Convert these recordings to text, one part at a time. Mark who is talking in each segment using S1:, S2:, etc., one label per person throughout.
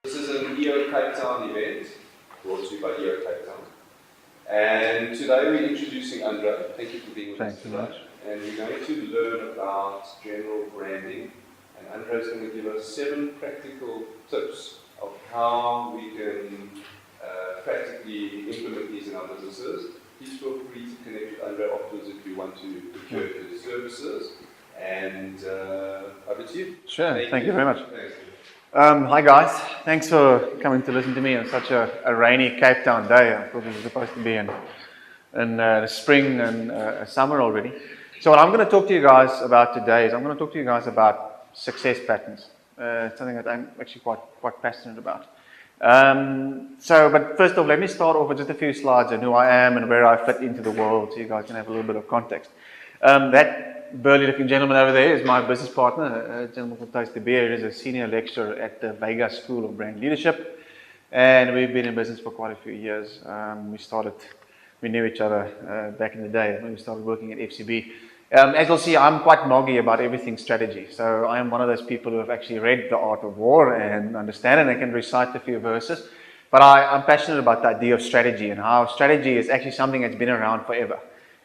S1: This is an EO Cape Town event brought to you by EO Cape Town. And today we're introducing Andre. Thank you for being with us today. And we're going to learn about general branding. And Andre is going to give us 7 practical tips of how we can practically implement these in our businesses. Please feel free to connect with Andre afterwards if you want to procure his services. And over to you.
S2: Sure, thank you very much.
S1: Thanks.
S2: Hi guys, thanks for coming to listen to me on such a rainy Cape Town day. I thought it was supposed to be in the spring and summer already. So what I'm going to talk to you guys about today is I'm going to talk to you guys about success patterns. It's something that I'm actually quite passionate about. But first off, let me start off with just a few slides on who I am and where I fit into the world, so you guys can have a little bit of context. That burly looking gentleman over there is my business partner, a gentleman called Roux. He is a senior lecturer at the Vega School of Brand Leadership, and we've been in business for quite a few years. We knew each other back in the day when we started working at FCB. As you'll see, I'm quite moggy about everything strategy. So I am one of those people who have actually read The Art of War and understand it and can recite a few verses. But I'm passionate about the idea of strategy and how strategy is actually something that's been around forever,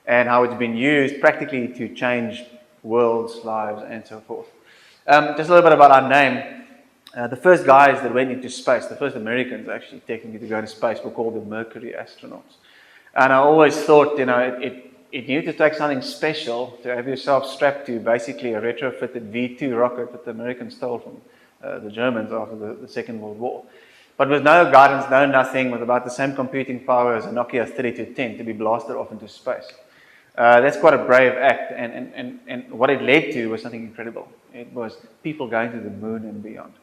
S2: and how it's been used practically to change worlds, lives, and so forth. Just a little bit about our name. The first guys that went into space, the first Americans actually technically to go into space, were called the Mercury astronauts. And I always thought, it needed to take something special to have yourself strapped to basically a retrofitted V2 rocket that the Americans stole from the Germans after the Second World War. But with no guidance, no nothing, with about the same computing power as a Nokia 3210 to be blasted off into space. That's quite a brave act, and what it led to was something incredible. It was people going to the moon and beyond.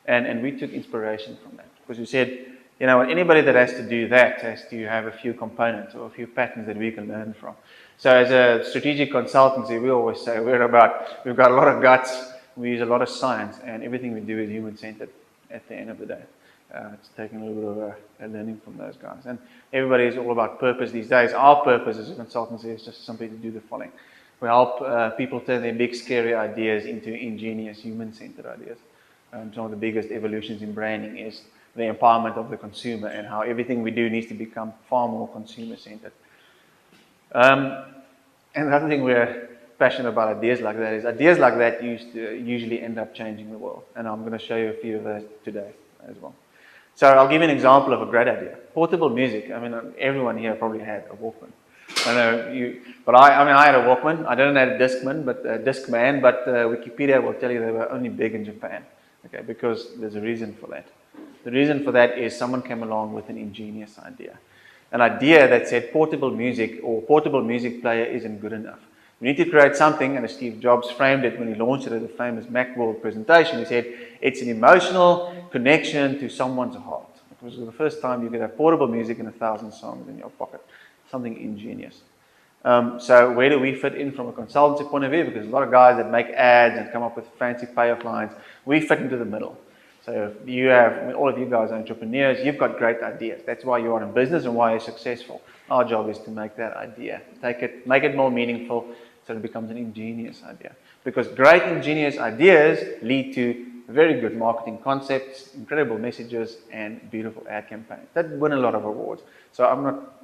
S2: And we took inspiration from that, because we said, anybody that has to do that has to have a few components or a few patterns that we can learn from. So as a strategic consultancy, we always say we've got a lot of guts, we use a lot of science, and everything we do is human-centered at the end of the day. It's taking a little bit of a learning from those guys. And everybody is all about purpose these days. Our purpose as a consultancy is just simply to do the following. We help people turn their big, scary ideas into ingenious, human-centered ideas. Some of the biggest evolutions in branding is the empowerment of the consumer and how everything we do needs to become far more consumer-centered. And another thing we're passionate about ideas like that is ideas like that usually end up changing the world. And I'm going to show you a few of those today as well. So I'll give you an example of a great idea. Portable music. I mean, everyone here probably had a Walkman. I know you, but I had a Walkman. I didn't have a Discman, but Wikipedia will tell you they were only big in Japan. Okay, because there's a reason for that. The reason for that is someone came along with an ingenious idea. An idea that said portable music or portable music player isn't good enough. We need to create something, and Steve Jobs framed it when he launched it at the famous Macworld presentation. He said, it's an emotional connection to someone's heart. It was the first time you could have portable music and 1,000 songs in your pocket. Something ingenious. So where do we fit in from a consultancy point of view? Because a lot of guys that make ads and come up with fancy payoff lines, we fit into the middle. So all of you guys are entrepreneurs, you've got great ideas. That's why you are in business and why you're successful. Our job is to make that idea, make it more meaningful, so it becomes an ingenious idea. Because great ingenious ideas lead to very good marketing concepts, incredible messages, and beautiful ad campaigns that win a lot of awards. So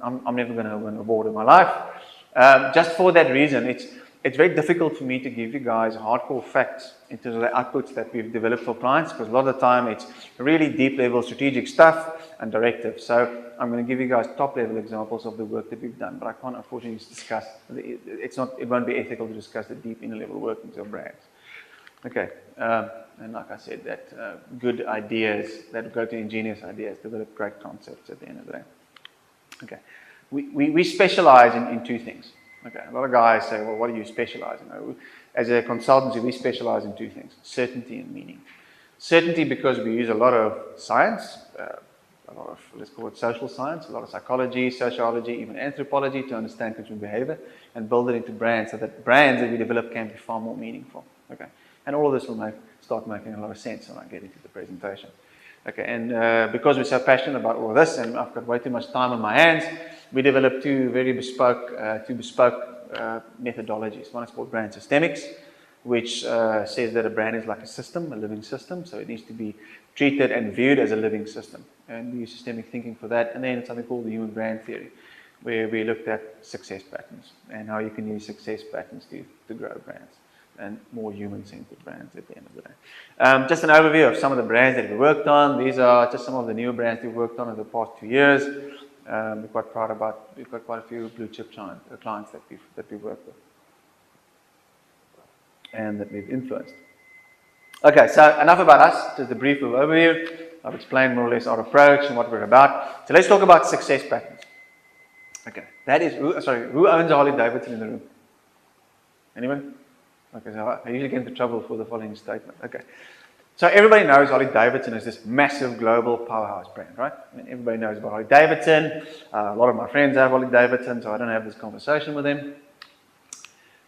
S2: I'm never going to win an award in my life. Just for that reason, it's very difficult for me to give you guys hardcore facts in terms of the outputs that we've developed for clients, because a lot of the time it's really deep level strategic stuff and directives. So I'm going to give you guys top level examples of the work that we've done, but I can't unfortunately discuss, it won't be ethical to discuss the deep inner level workings of brands. Okay, and like I said, that good ideas, that go to ingenious ideas, develop great concepts at the end of the day. Okay, we specialize in 2 things. Okay, a lot of guys say, well, what do you specialize in? As a consultancy, we specialize in 2 things, certainty and meaning. Certainty because we use a lot of science, a lot of, let's call it social science, a lot of psychology, sociology, even anthropology to understand consumer behavior and build it into brands so that brands that we develop can be far more meaningful. Okay, and all of this will start making a lot of sense when I get into the presentation. Okay, and because we're so passionate about all this, and I've got way too much time on my hands, we developed two bespoke methodologies. One is called brand systemics, which says that a brand is like a system, a living system, so it needs to be treated and viewed as a living system. And we use systemic thinking for that. And then it's something called the human brand theory, where we looked at success patterns and how you can use success patterns to grow brands and more human-centered brands at the end of the day. Just an overview of some of the brands that we worked on. These are just some of the new brands we've worked on in the past 2 years. We're quite proud about. We've got quite a few blue chip clients that we've worked with and that we've influenced. Okay, so enough about us. Just a brief overview. I've explained more or less our approach and what we're about. So let's talk about success patterns. Okay, that is who owns a Harley Davidson in the room? Anyone? Okay, so I usually get into trouble for the following statement. Okay, so everybody knows Harley Davidson is this massive global powerhouse brand, right? I mean, everybody knows about Harley Davidson. A lot of my friends have Harley Davidson, so I don't have this conversation with them.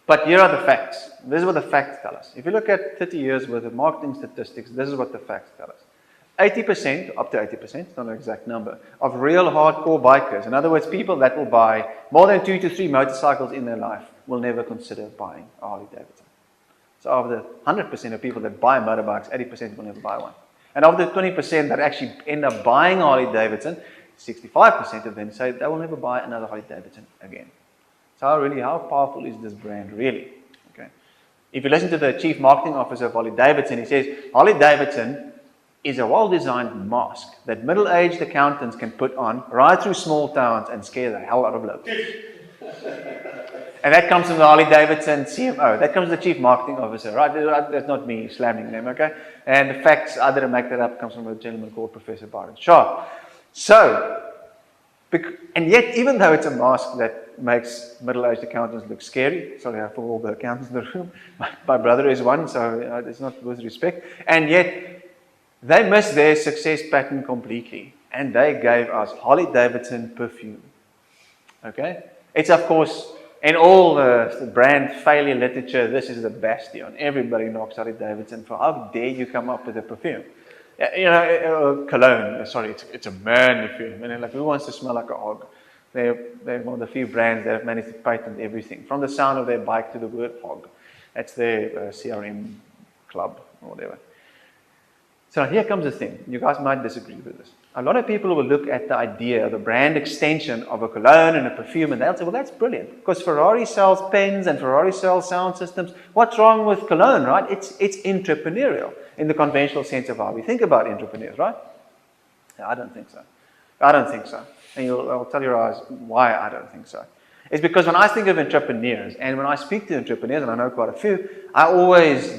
S2: But here are the facts. This is what the facts tell us. If you look at 30 years worth of marketing statistics, this is what the facts tell us. 80%, up to 80%, not an exact number, of real hardcore bikers, in other words, people that will buy more than 2 to 3 motorcycles in their life, will never consider buying a Harley Davidson. So of the 100% of people that buy motorbikes, 80% will never buy one. And of the 20% that actually end up buying Harley Davidson, 65% of them say they will never buy another Harley Davidson again. So how powerful is this brand really? Okay. If you listen to the chief marketing officer of Harley Davidson, he says, Harley Davidson is a well-designed mask that middle-aged accountants can put on right through small towns and scare the hell out of locals. And that comes from the Harley Davidson CMO. That comes from the chief marketing officer, right? That's not me slamming them, okay? And the facts, I didn't make that up, comes from a gentleman called Professor Byron Sharp. So, and yet, even though it's a mask that makes middle-aged accountants look scary, sorry for all the accountants in the room, my brother is one, so it's not with respect, and yet they missed their success pattern completely, and they gave us Harley Davidson perfume. Okay? It's, of course, in all the brand failure literature, this is the bastion. Everybody knocks Harley Davidson for how dare you come up with a perfume. You know, cologne, sorry, it's a man perfume. And like, who wants to smell like a hog? They're one of the few brands that have managed to patent everything, from the sound of their bike to the word hog. That's their CRM club or whatever. So here comes the thing. You guys might disagree with this. A lot of people will look at the idea, the brand extension of a cologne and a perfume, and they'll say, well, that's brilliant, because Ferrari sells pens and Ferrari sells sound systems. What's wrong with cologne, right? It's entrepreneurial in the conventional sense of how we think about entrepreneurs, right? I don't think so. I don't think so. And I'll tell you why I don't think so. It's because when I think of entrepreneurs, and when I speak to entrepreneurs, and I know quite a few,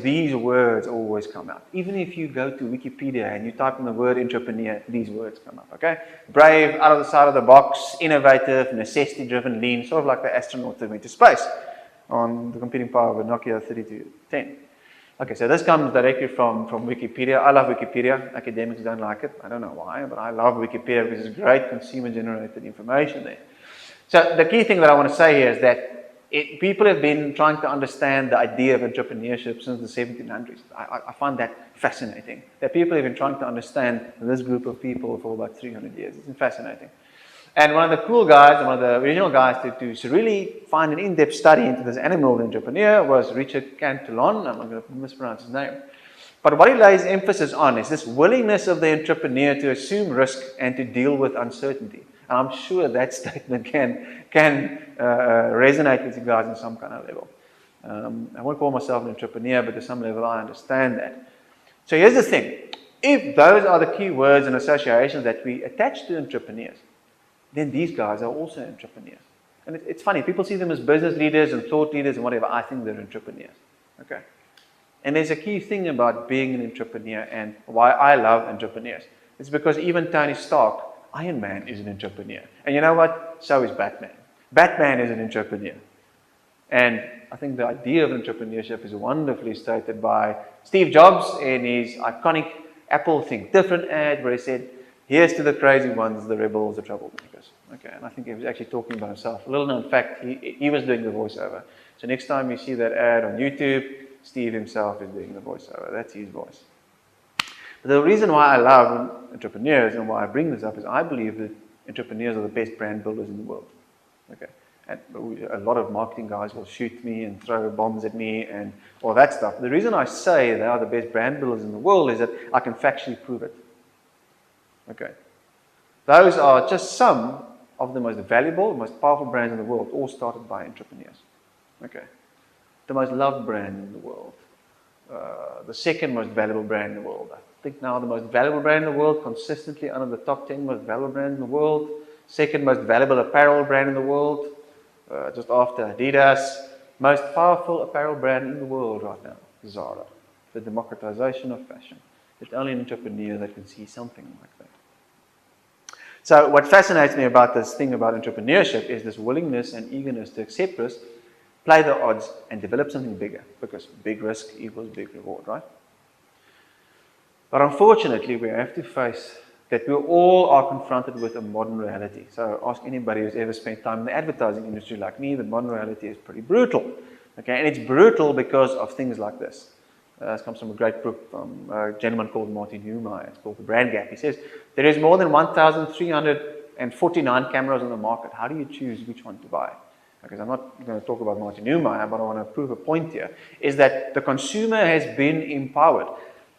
S2: these words always come out. Even if you go to Wikipedia and you type in the word entrepreneur, these words come up, okay? Brave, out of the side of the box, innovative, necessity-driven, lean, sort of like the astronaut that went to space on the computing power of a Nokia 3210. Okay, so this comes directly from Wikipedia. I love Wikipedia. Academics don't like it. I don't know why, but I love Wikipedia because it's great consumer-generated information there. So the key thing that I want to say here is that people have been trying to understand the idea of entrepreneurship since the 1700s. I find that fascinating, that people have been trying to understand this group of people for about 300 years. It's fascinating. And one of the cool guys, one of the original guys to really find an in-depth study into this animal of the entrepreneur was Richard Cantillon. I'm not going to mispronounce his name. But what he lays emphasis on is this willingness of the entrepreneur to assume risk and to deal with uncertainty. And I'm sure that statement can resonate with you guys on some kind of level. I won't call myself an entrepreneur, but to some level I understand that. So here's the thing. If those are the key words and associations that we attach to entrepreneurs, then these guys are also entrepreneurs. And it's funny, people see them as business leaders and thought leaders and whatever. I think they're entrepreneurs. Okay. And there's a key thing about being an entrepreneur and why I love entrepreneurs. It's because even Tony Stark, Iron Man, is an entrepreneur. And you know what? So is Batman. Batman is an entrepreneur. And I think the idea of entrepreneurship is wonderfully stated by Steve Jobs in his iconic Apple Think Different ad, where he said, here's to the crazy ones, the rebels, the troublemakers. Okay, and I think he was actually talking about himself. A little known fact, he was doing the voiceover. So next time you see that ad on YouTube, Steve himself is doing the voiceover. That's his voice. But the reason why I love entrepreneurs and why I bring this up is I believe that entrepreneurs are the best brand builders in the world. Okay. And a lot of marketing guys will shoot me and throw bombs at me and all that stuff. The reason I say they are the best brand builders in the world is that I can factually prove it. Okay. Those are just some of the most valuable, most powerful brands in the world, all started by entrepreneurs. Okay. The most loved brand in the world. The second most valuable brand in the world. I think now the most valuable brand in the world, consistently under the top 10 most valuable brands in the world. Second most valuable apparel brand in the world, just after Adidas. Most powerful apparel brand in the world right now, Zara. The democratization of fashion. It's only an entrepreneur that can see something like that. So what fascinates me about this thing about entrepreneurship is this willingness and eagerness to accept risk, play the odds, and develop something bigger, because big risk equals big reward, right? But unfortunately, we have to face that we all are confronted with a modern reality. So ask anybody who's ever spent time in the advertising industry like me, the modern reality is pretty brutal. Okay, and it's brutal because of things like this. This comes from a great book from a gentleman called Martin Neumeyer. It's called The Brand Gap. He says, there is more than 1,349 cameras on the market. How do you choose which one to buy? Because I'm not going to talk about Martin Neumeyer, but I want to prove a point here, is that the consumer has been empowered.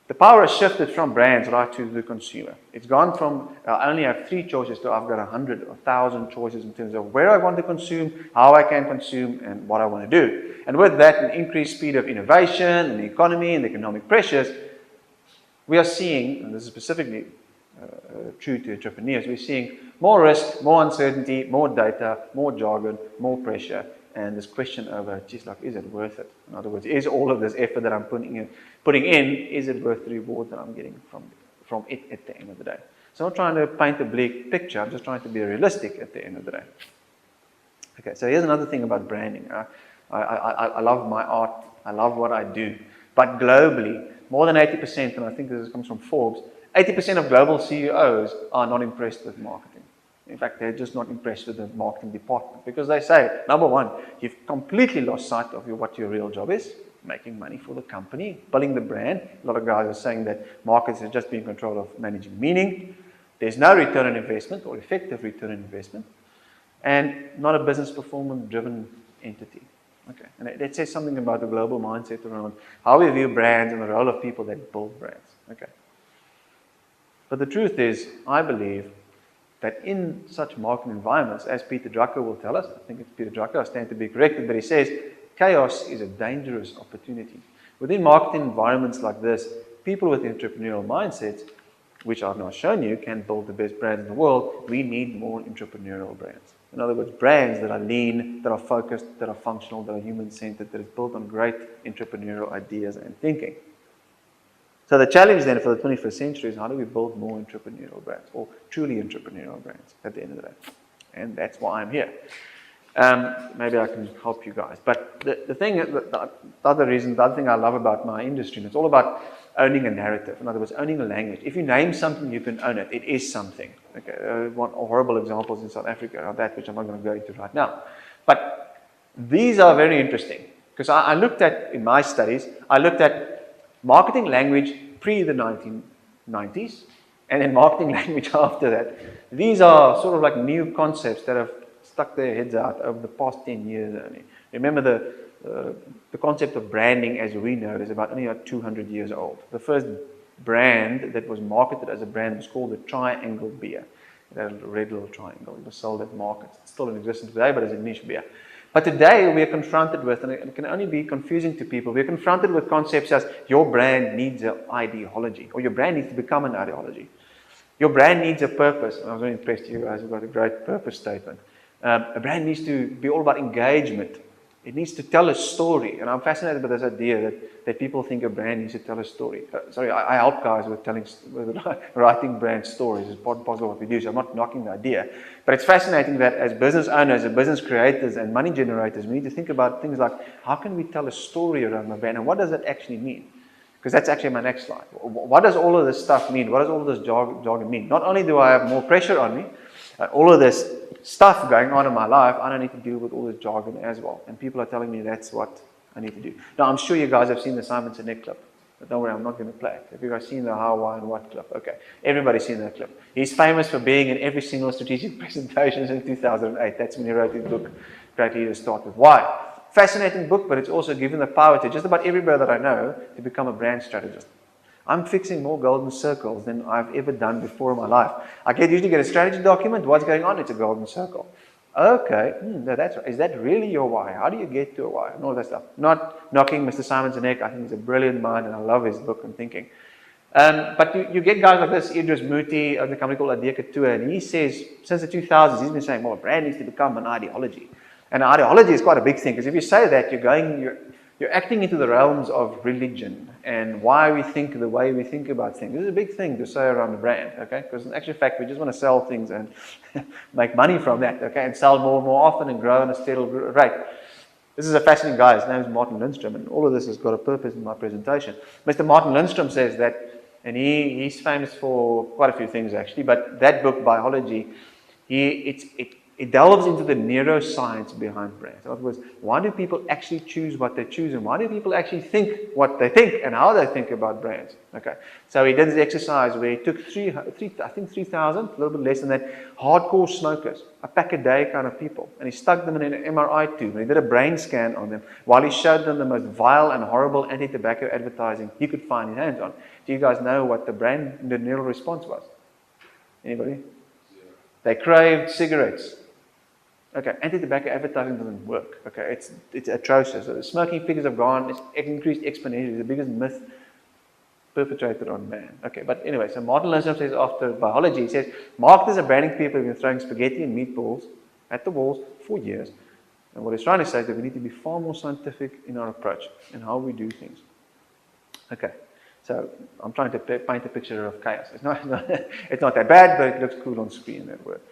S2: The power has shifted from brands right to the consumer. It's gone from, I only have 3 choices to I've got 100 or 1,000 choices in terms of where I want to consume, how I can consume, and what I want to do. And with that, an increased speed of innovation and the economy and the economic pressures, we are seeing, and this is specifically true to entrepreneurs, we're seeing more risk, more uncertainty, more data, more jargon, more pressure, and this question over, geez, like, is it worth it? In other words, is all of this effort that I'm putting in, is it worth the reward that I'm getting from it at the end of the day? So I'm not trying to paint a bleak picture, I'm just trying to be realistic at the end of the day. Okay, so here's another thing about branding. I love my art, I love what I do, but globally, more than 80%, and I think this comes from Forbes, 80% of global CEOs are not impressed with marketing. In fact, they're just not impressed with the marketing department because they say, number one, you've completely lost sight of what your real job is, making money for the company, building the brand. A lot of guys are saying that markets are just being in control of managing meaning. There's no return on investment or effective return on investment, and not a business performance-driven entity. Okay, and that says something about the global mindset around how we view brands and the role of people that build brands. Okay. But the truth is, I believe that in such market environments, as Peter Drucker will tell us, I think it's Peter Drucker, I stand to be corrected, but he says, chaos is a dangerous opportunity. Within marketing environments like this, people with entrepreneurial mindsets, which I've now shown you, can build the best brands in the world. We need more entrepreneurial brands. In other words, brands that are lean, that are focused, that are functional, that are human-centered, that is built on great entrepreneurial ideas and thinking. So the challenge then for the 21st century is how do we build more entrepreneurial brands, or truly entrepreneurial brands at the end of the day. And that's why I'm here. Maybe I can help you guys. But the other thing I love about my industry, and it's all about owning a narrative. In other words, owning a language. If you name something, you can own it. It is something. Okay, one horrible examples in South Africa are that, which I'm not going to go into right now. But these are very interesting because I looked at, in my studies, I looked at marketing language pre the 1990s and then marketing language after that. These are sort of like new concepts that have stuck their heads out over the past 10 years only. Remember the concept of branding as we know it is about only 200 years old. The first brand that was marketed as a brand was called the Triangle Beer. That red little triangle. It was sold at markets. It's still in existence today, but it's a niche beer. But today we are confronted with, and it can only be confusing to people, we're confronted with concepts as your brand needs an ideology, or your brand needs to become an ideology. Your brand needs a purpose. And I was very impressed with you guys who got a great purpose statement. A brand needs to be all about engagement. It needs to tell a story. And I'm fascinated by this idea that people think a brand needs to tell a story. I help guys with writing brand stories. It's part of what we do, so I'm not knocking the idea. But it's fascinating that as business owners, as business creators and money generators, we need to think about things like, how can we tell a story around my brand? And what does that actually mean? Because that's actually my next slide. What does all of this stuff mean? What does all of this jargon mean? Not only do I have more pressure on me, all of this stuff going on in my life, I don't need to deal with all this jargon as well. And people are telling me that's what I need to do. Now, I'm sure you guys have seen the Simon Sinek clip. But don't worry, I'm not going to play it. Have you guys seen the How, Why, and What clip? Okay, everybody's seen that clip. He's famous for being in every single strategic presentation in 2008. That's when he wrote his book, Great Leaders Start With Why. Fascinating book, but it's also given the power to just about everybody that I know to become a brand strategist. I'm fixing more golden circles than I've ever done before in my life. I usually get a strategy document. What's going on? It's a golden circle. Okay, no, is that really your why? How do you get to a why? And all that stuff. Not knocking Mr. Simon's neck. I think he's a brilliant mind and I love his book and thinking. But you get guys like this, Idris Muti of the company called Adeka Tour, and he says, since the 2000s, he's been saying, well, brand needs to become an ideology. And ideology is quite a big thing, because if you say that, you're acting into the realms of religion and why we think the way we think about things. This is a big thing to say around a brand, okay? Because in actual fact, we just want to sell things and make money from that, okay? And sell more and more often and grow at a steady rate. This is a fascinating guy. His name is Martin Lindstrom, and all of this has got a purpose in my presentation. Mr. Martin Lindstrom says that, and he's famous for quite a few things actually, but that book, Biology, it delves into the neuroscience behind brands. In other words, why do people actually choose what they choose, and why do people actually think what they think and how they think about brands? Okay, so he did this exercise where he took 3,000, a little bit less than that, hardcore smokers, a pack a day kind of people, and he stuck them in an MRI tube and he did a brain scan on them while he showed them the most vile and horrible anti-tobacco advertising he could find his hands on. Do you guys know what the neural response was? Anybody? They craved cigarettes. Okay, anti-tobacco advertising doesn't work. Okay, it's atrocious. So the smoking figures have gone, it's increased exponentially. It's the biggest myth perpetrated on man. Okay, but anyway, so Martin Lindstrom says after Biology, he says, marketers and branding people have been throwing spaghetti and meatballs at the walls for years. And what he's trying to say is that we need to be far more scientific in our approach and how we do things. Okay, so I'm trying to paint a picture of chaos. It's not that bad, but it looks cool on screen, that word.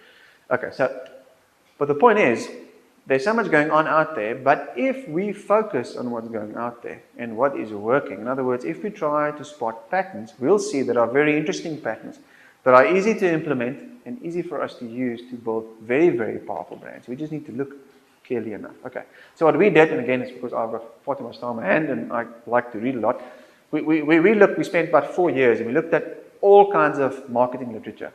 S2: Okay, but the point is, there's so much going on out there, but if we focus on what's going out there and what is working, in other words, if we try to spot patterns, we'll see that are very interesting patterns that are easy to implement and easy for us to use to build very, very powerful brands. We just need to look clearly enough. Okay, so what we did, and again, it's because I've got far too much time on my hand and I like to read a lot, we spent about 4 years and we looked at all kinds of marketing literature.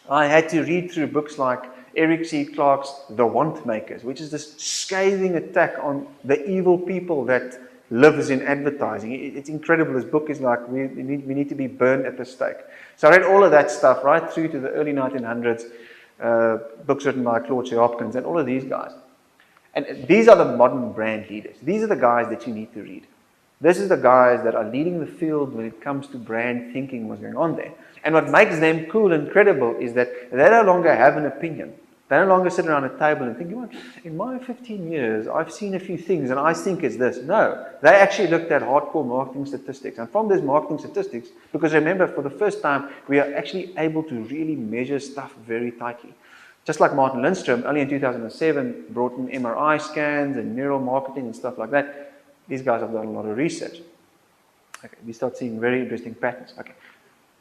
S2: I had to read through books like Eric C. Clarke's The Want Makers, which is this scathing attack on the evil people that lives in advertising. It's incredible. This book is like, we need to be burned at the stake. So I read all of that stuff right through to the early 1900s, books written by Claude C. Hopkins and all of these guys. And these are the modern brand leaders. These are the guys that you need to read. This is the guys that are leading the field when it comes to brand thinking, what's going on there. And what makes them cool and credible is that they no longer have an opinion. They no longer sit around a table and think, in my 15 years, I've seen a few things and I think it's this. No, they actually looked at hardcore marketing statistics. And from those marketing statistics, because remember, for the first time, we are actually able to really measure stuff very tightly. Just like Martin Lindstrom, only in 2007, brought in MRI scans and neural marketing and stuff like that. These guys have done a lot of research. Okay, we start seeing very interesting patterns. Okay,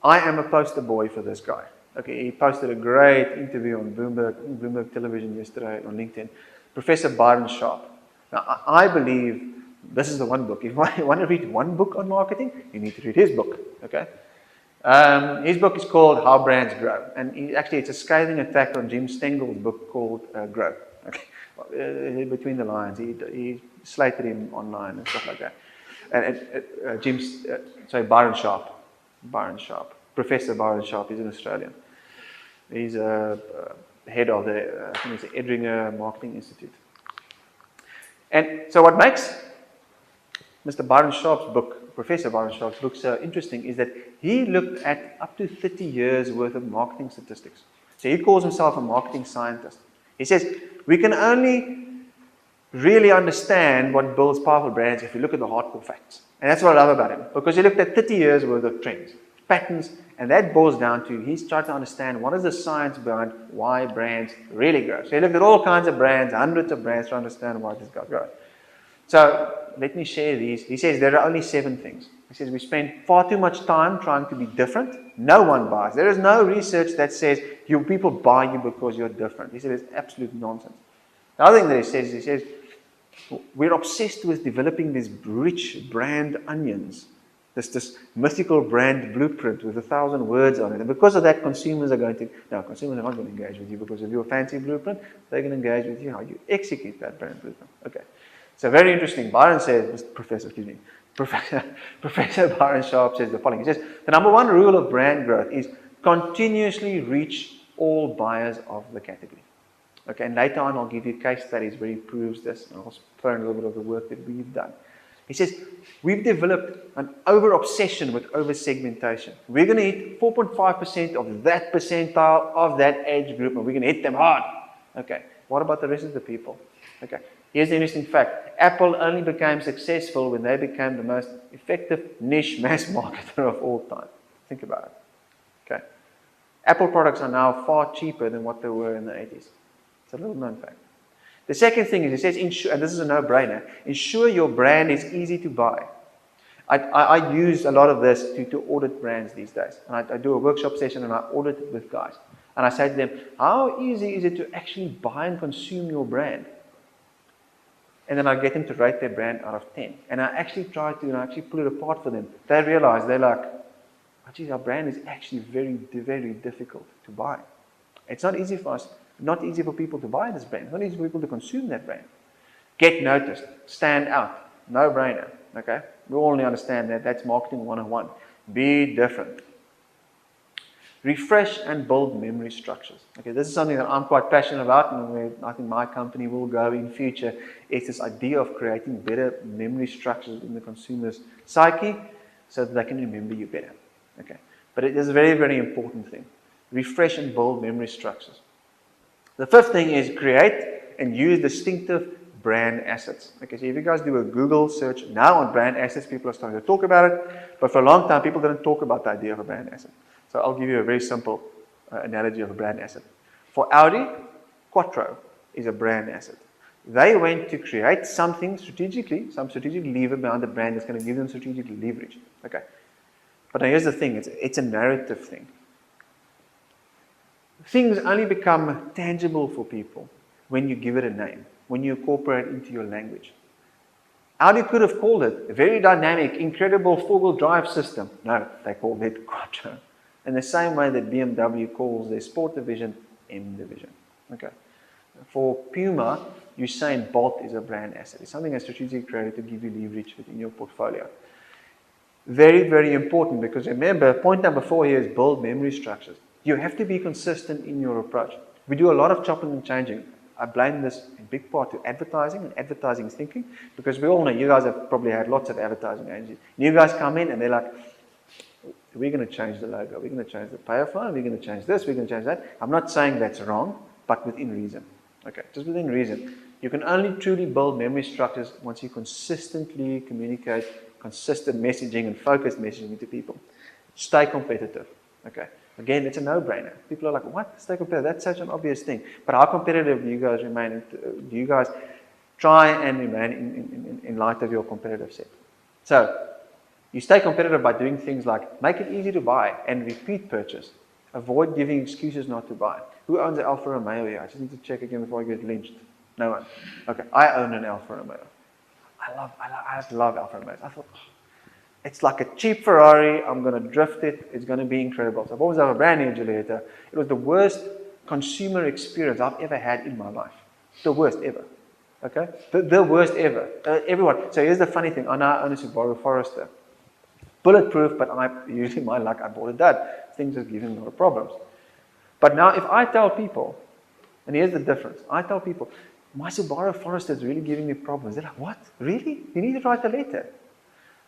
S2: I am a poster boy for this guy. Okay, he posted a great interview on Bloomberg Television yesterday on LinkedIn. Professor Byron Sharp. Now, I believe this is the one book. If you want to read one book on marketing, you need to read his book. Okay, his book is called How Brands Grow, and it's a scathing attack on Jim Stengel's book called Grow. Okay, between the lines, he slated him online and stuff like that. And Byron Sharp. Professor Byron Sharp, he's an Australian. He's head of the, I think it's the Edringer Marketing Institute. And so what makes Mr. Byron Sharp's book, Professor Byron Sharp's book, so interesting is that he looked at up to 30 years worth of marketing statistics. So he calls himself a marketing scientist. He says, we can only really understand what builds powerful brands if you look at the hardcore facts. And that's what I love about him, because he looked at 30 years worth of trends, patterns, and that boils down to, he's trying to understand what is the science behind why brands really grow. So he looked at all kinds of brands, hundreds of brands, to understand why this guy grows. So let me share these. He says there are only 7 things. He says we spend far too much time trying to be different. No one buys. There is no research that says you people buy you because you're different. He said it's absolute nonsense. The other thing that he says we're obsessed with developing these rich brand onions This mythical brand blueprint with 1,000 words on it. And because of that, consumers are not going to engage with you because of your fancy blueprint. They're going to engage with you how you execute that brand blueprint. Okay. So very interesting. Byron says, Professor Byron Sharp says the following. He says, the number one rule of brand growth is continuously reach all buyers of the category. Okay, and later on I'll give you case studies where he proves this, and I'll throw in a little bit of the work that we've done. He says, we've developed an over-obsession with over-segmentation. We're going to hit 4.5% of that percentile of that age group, and we're going to hit them hard. Okay, what about the rest of the people? Okay, here's the interesting fact. Apple only became successful when they became the most effective niche mass marketer of all time. Think about it. Okay, Apple products are now far cheaper than what they were in the 80s. It's a little known fact. The second thing is, it says, ensure, and this is a no-brainer, ensure your brand is easy to buy. I use a lot of this to audit brands these days. And I do a workshop session and I audit it with guys. And I say to them, how easy is it to actually buy and consume your brand? And then I get them to rate their brand out of 10. And I actually try to, and I actually pull it apart for them. They realize, they're like, oh, geez, our brand is actually very, very difficult to buy. It's not easy for us. Not easy for people to buy this brand. It's not easy for people to consume that brand. Get noticed. Stand out. No brainer. Okay? We all understand that. That's marketing 101. Be different. Refresh and build memory structures. Okay, this is something that I'm quite passionate about, and where I think my company will go in future. It's this idea of creating better memory structures in the consumer's psyche so that they can remember you better. Okay, but it is a very, very important thing. Refresh and build memory structures. The fifth thing is create and use distinctive brand assets. Okay, so if you guys do a Google search now on brand assets, people are starting to talk about it, but for a long time people didn't talk about the idea of a brand asset. So I'll give you a very simple analogy of a brand asset. For Audi, Quattro is a brand asset. They went to create something strategically, some strategic lever behind the brand that's going to give them strategic leverage. Okay, but now here's the thing, it's a narrative thing. Things only become tangible for people when you give it a name, when you incorporate it into your language. Audi could have called it a very dynamic, incredible four-wheel drive system. No, they called it Quattro. In the same way that BMW calls their sport division M division. Okay. For Puma, Usain Bolt is a brand asset. It's something that's strategically created to give you leverage within your portfolio. Very, very important, because remember, point number 4 here is build memory structures. You have to be consistent in your approach. We do a lot of chopping and changing. I blame this in big part to advertising and advertising thinking, because we all know, you guys have probably had lots of advertising agencies. New guys come in and they're like, we're going to change the logo, we're going to change the payoff line, we're going to change this, we're going to change that. I'm not saying that's wrong, but within reason. Okay, just within reason. You can only truly build memory structures once you consistently communicate consistent messaging and focused messaging to people. Stay competitive. Okay. Again, it's a no-brainer. People are like, what? Stay competitive. That's such an obvious thing. But how competitive do you guys remain? Do you guys try and remain in light of your competitive set? So, you stay competitive by doing things like make it easy to buy and repeat purchase. Avoid giving excuses not to buy. Who owns an Alfa Romeo here? I just need to check again before I get lynched. No one. Okay, I own an Alfa Romeo. I love Alfa Romeo. I thought, it's like a cheap Ferrari. I'm going to drift it. It's going to be incredible. So what was our brand new Julieta? It was the worst consumer experience I've ever had in my life. The worst ever. Okay? The worst ever. Everyone. So here's the funny thing. I now own a Subaru Forester. Bulletproof, but usually my luck, I bought it that. Things are giving me a lot of problems. But now if I tell people, and here's the difference. I tell people, my Subaru Forester is really giving me problems. They're like, what? Really? You need to write a letter.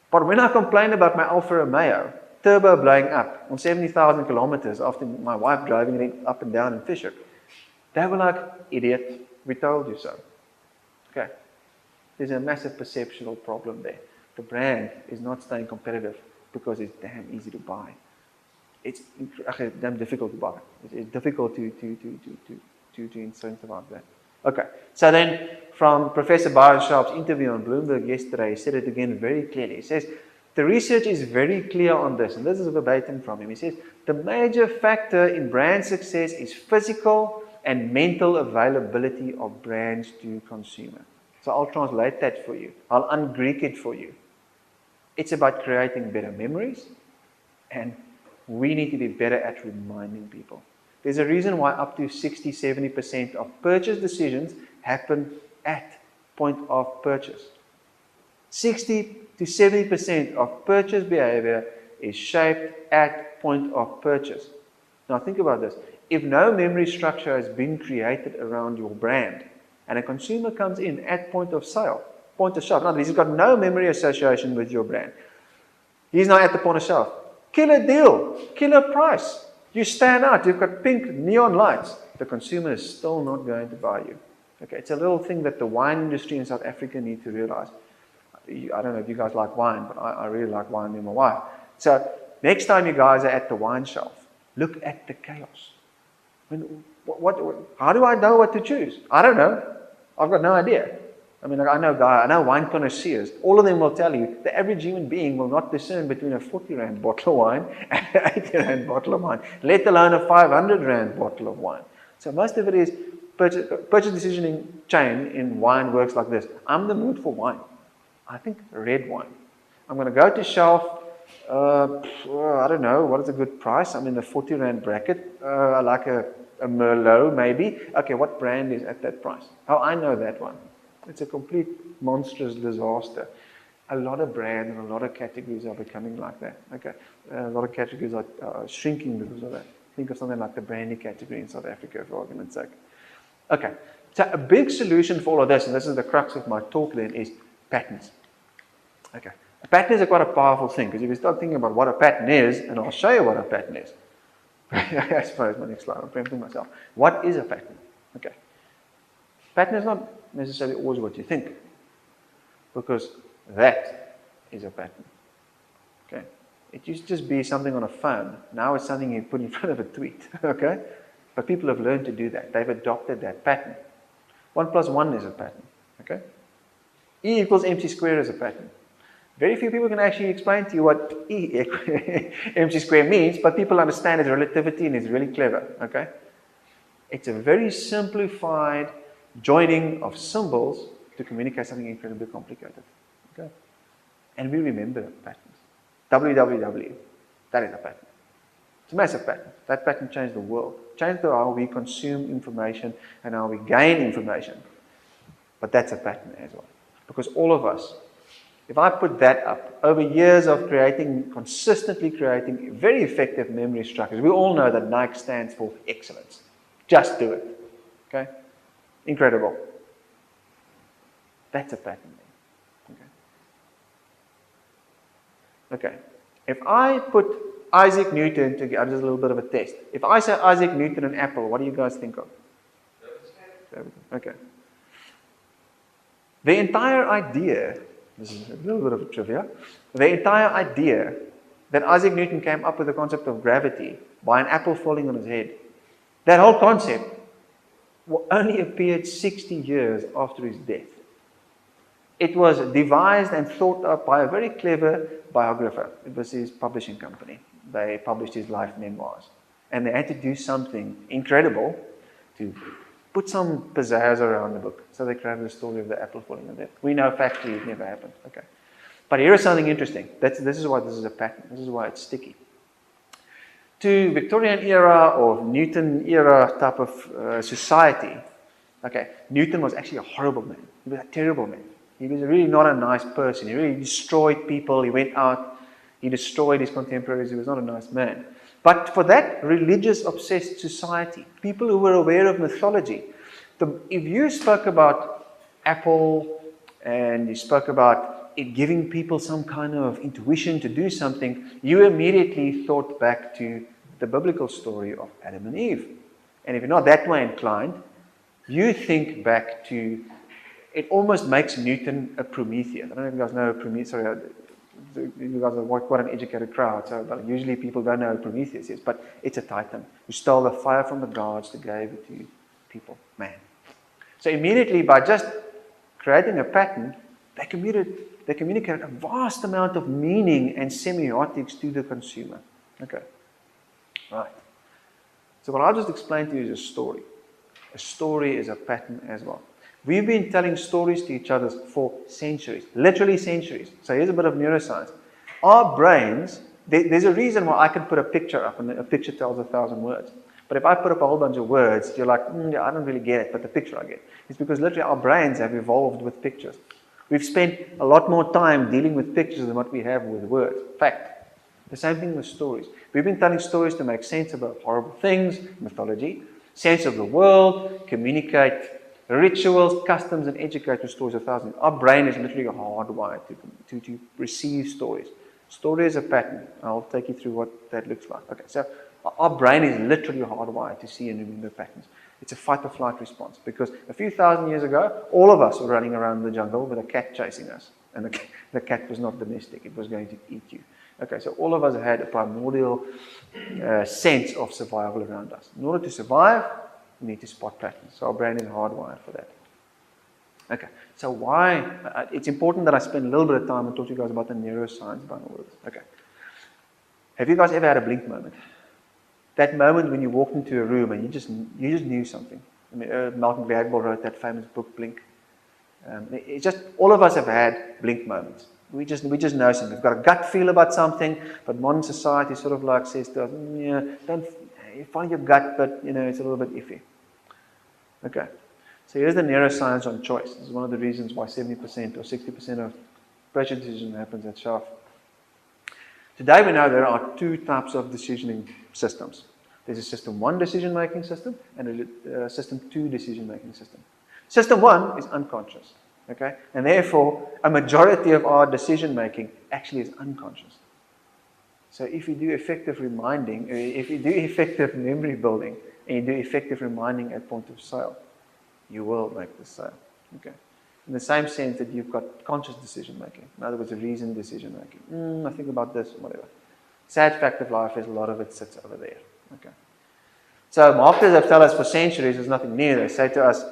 S2: But when I complain about my Alfa Romeo, turbo blowing up on 70,000 kilometers after my wife driving it up and down in Fisher, they were like, idiot, we told you so. Okay. There's a massive perceptual problem there. The brand is not staying competitive because it's damn easy to buy. It's damn difficult to buy. It's difficult to incentivize that. Okay, so then from Professor Byron Sharp's interview on Bloomberg yesterday, he said it again very clearly. He says, the research is very clear on this, and this is verbatim from him. He says, the major factor in brand success is physical and mental availability of brands to consumer. So I'll translate that for you. I'll un-Greek it for you. It's about creating better memories, and we need to be better at reminding people. There's a reason why up to 60-70% of purchase decisions happen at point of purchase. 60 to 70% of purchase behavior is shaped at point of purchase. Now think about this. If no memory structure has been created around your brand, and a consumer comes in at point of sale, point of shelf, he's got no memory association with your brand. He's now at the point of shelf. Killer deal, killer price. You stand out, you've got pink neon lights. The consumer is still not going to buy you. Okay, it's a little thing that the wine industry in South Africa need to realize. I don't know if you guys like wine, but I really like wine with my wife. So next time you guys are at the wine shelf, look at the chaos. I mean, how do I know what to choose? I don't know. I've got no idea. I mean, I know wine connoisseurs. All of them will tell you the average human being will not discern between a 40 rand bottle of wine and an 80 rand bottle of wine, let alone a 500 rand bottle of wine. So most of it is purchase decisioning chain in wine works like this. I'm in the mood for wine. I think red wine. I'm going to go to shelf. I don't know, what is a good price? I'm in the 40 rand bracket. I like a Merlot maybe. Okay, what brand is at that price? Oh, I know that one. It's a complete monstrous disaster. A lot of brands and a lot of categories are becoming like that. Okay, a lot of categories are shrinking because of that. Think of something like the brandy category in South Africa, for argument's sake. Okay, so a big solution for all of this, and this is the crux of my talk then, is patterns. Okay, a pattern is quite a powerful thing, because if you start thinking about what a pattern is, and I'll show you what a pattern is. I suppose my next slide, I'm preempting myself. What is a pattern? Okay, pattern is not necessarily always what you think, because that is a pattern. Okay, it used to just be something on a phone. Now it's something you put in front of a tweet. Okay, but people have learned to do that. They've adopted that pattern. 1 plus 1 is a pattern. Okay, E equals MC squared is a pattern. Very few people can actually explain to you what E MC squared means, but people understand its relativity and it's really clever. Okay, it's a very simplified joining of symbols to communicate something incredibly complicated. Okay, and we remember patterns. www, that is a pattern. It's a massive pattern. That pattern changed the world. Changed how we consume information and how we gain information. But that's a pattern as well. Because all of us, if I put that up, over years of consistently creating very effective memory structures, we all know that Nike stands for excellence. Just do it. Okay? Incredible. That's a pattern. Okay. If I put Isaac Newton together, just a little bit of a test. If I say Isaac Newton and Apple, what do you guys think of? Okay. The entire idea, this is a little bit of a trivia, the entire idea that Isaac Newton came up with the concept of gravity by an apple falling on his head, that whole concept only appeared 60 years after his death. It was devised and thought up by a very clever biographer. It was his publishing company. They published his life memoirs. And they had to do something incredible to put some pizzazz around the book. So they created the story of the apple falling on death. We know factually it never happened. Okay. But here is something interesting. This is why this is a pattern. This is why it's sticky. To Victorian era or Newton era type of society, okay, Newton was actually a horrible man. He was a terrible man. He was really not a nice person. He really destroyed people. He went out. He destroyed his contemporaries. He was not a nice man. But for that religious-obsessed society, people who were aware of mythology, if you spoke about Apple and you spoke about it giving people some kind of intuition to do something, you immediately thought back to the biblical story of Adam and Eve. And if you're not that way inclined, you think back to, it almost makes Newton a Prometheus. I don't know if you guys know Prometheus. Sorry, you guys are quite an educated crowd, so usually people don't know who Prometheus is, but it's a titan who stole the fire from the gods to give it to people, man. So immediately, by just creating a pattern, they communicated a vast amount of meaning and semiotics to the consumer. Okay, right. So what I'll just explain to you is a story. A story is a pattern as well. We've been telling stories to each other for centuries, literally centuries. So here's a bit of neuroscience. Our brains, there's a reason why I can put a picture up, and a picture tells 1,000 words. But if I put up a whole bunch of words, you're like, yeah, I don't really get it, but the picture I get. It's because literally our brains have evolved with pictures. We've spent a lot more time dealing with pictures than what we have with words. Fact. The same thing with stories. We've been telling stories to make sense about horrible things, mythology, sense of the world, communicate rituals, customs, and educate with stories of thousands. Our brain is literally hardwired to receive stories. Story is a pattern. I'll take you through what that looks like. Okay, so our brain is literally hardwired to see and remember patterns. It's a fight or flight response because a few thousand years ago, all of us were running around the jungle with a cat chasing us. And the cat was not domestic, it was going to eat you. Okay, so all of us had a primordial sense of survival around us. In order to survive, we need to spot patterns. So our brain is hardwired for that. Okay, so why? It's important that I spend a little bit of time and talk to you guys about the neuroscience behind all of this. Okay. Have you guys ever had a blink moment? That moment when you walked into a room and you just knew something. I mean, Malcolm Gladwell wrote that famous book, Blink. It's just all of us have had blink moments. We just know something. We've got a gut feel about something, but modern society sort of like says to us, yeah, don't follow your gut, but it's a little bit iffy. Okay. So here's the neuroscience on choice. This is one of the reasons why 70% or 60% of purchase decision happens at shelf. Today we know there are two types of decisioning systems. There's a system 1 decision-making system and a system 2 decision-making system. System 1 is unconscious, okay? And therefore, a majority of our decision-making actually is unconscious. So if you do effective reminding, if you do effective memory building, and you do effective reminding at point of sale, you will make the sale, okay? In the same sense that you've got conscious decision-making. In other words, a reasoned decision-making. I think about this, whatever. Sad fact of life is a lot of it sits over there. Okay. So marketers have told us for centuries there's nothing new. They say to us,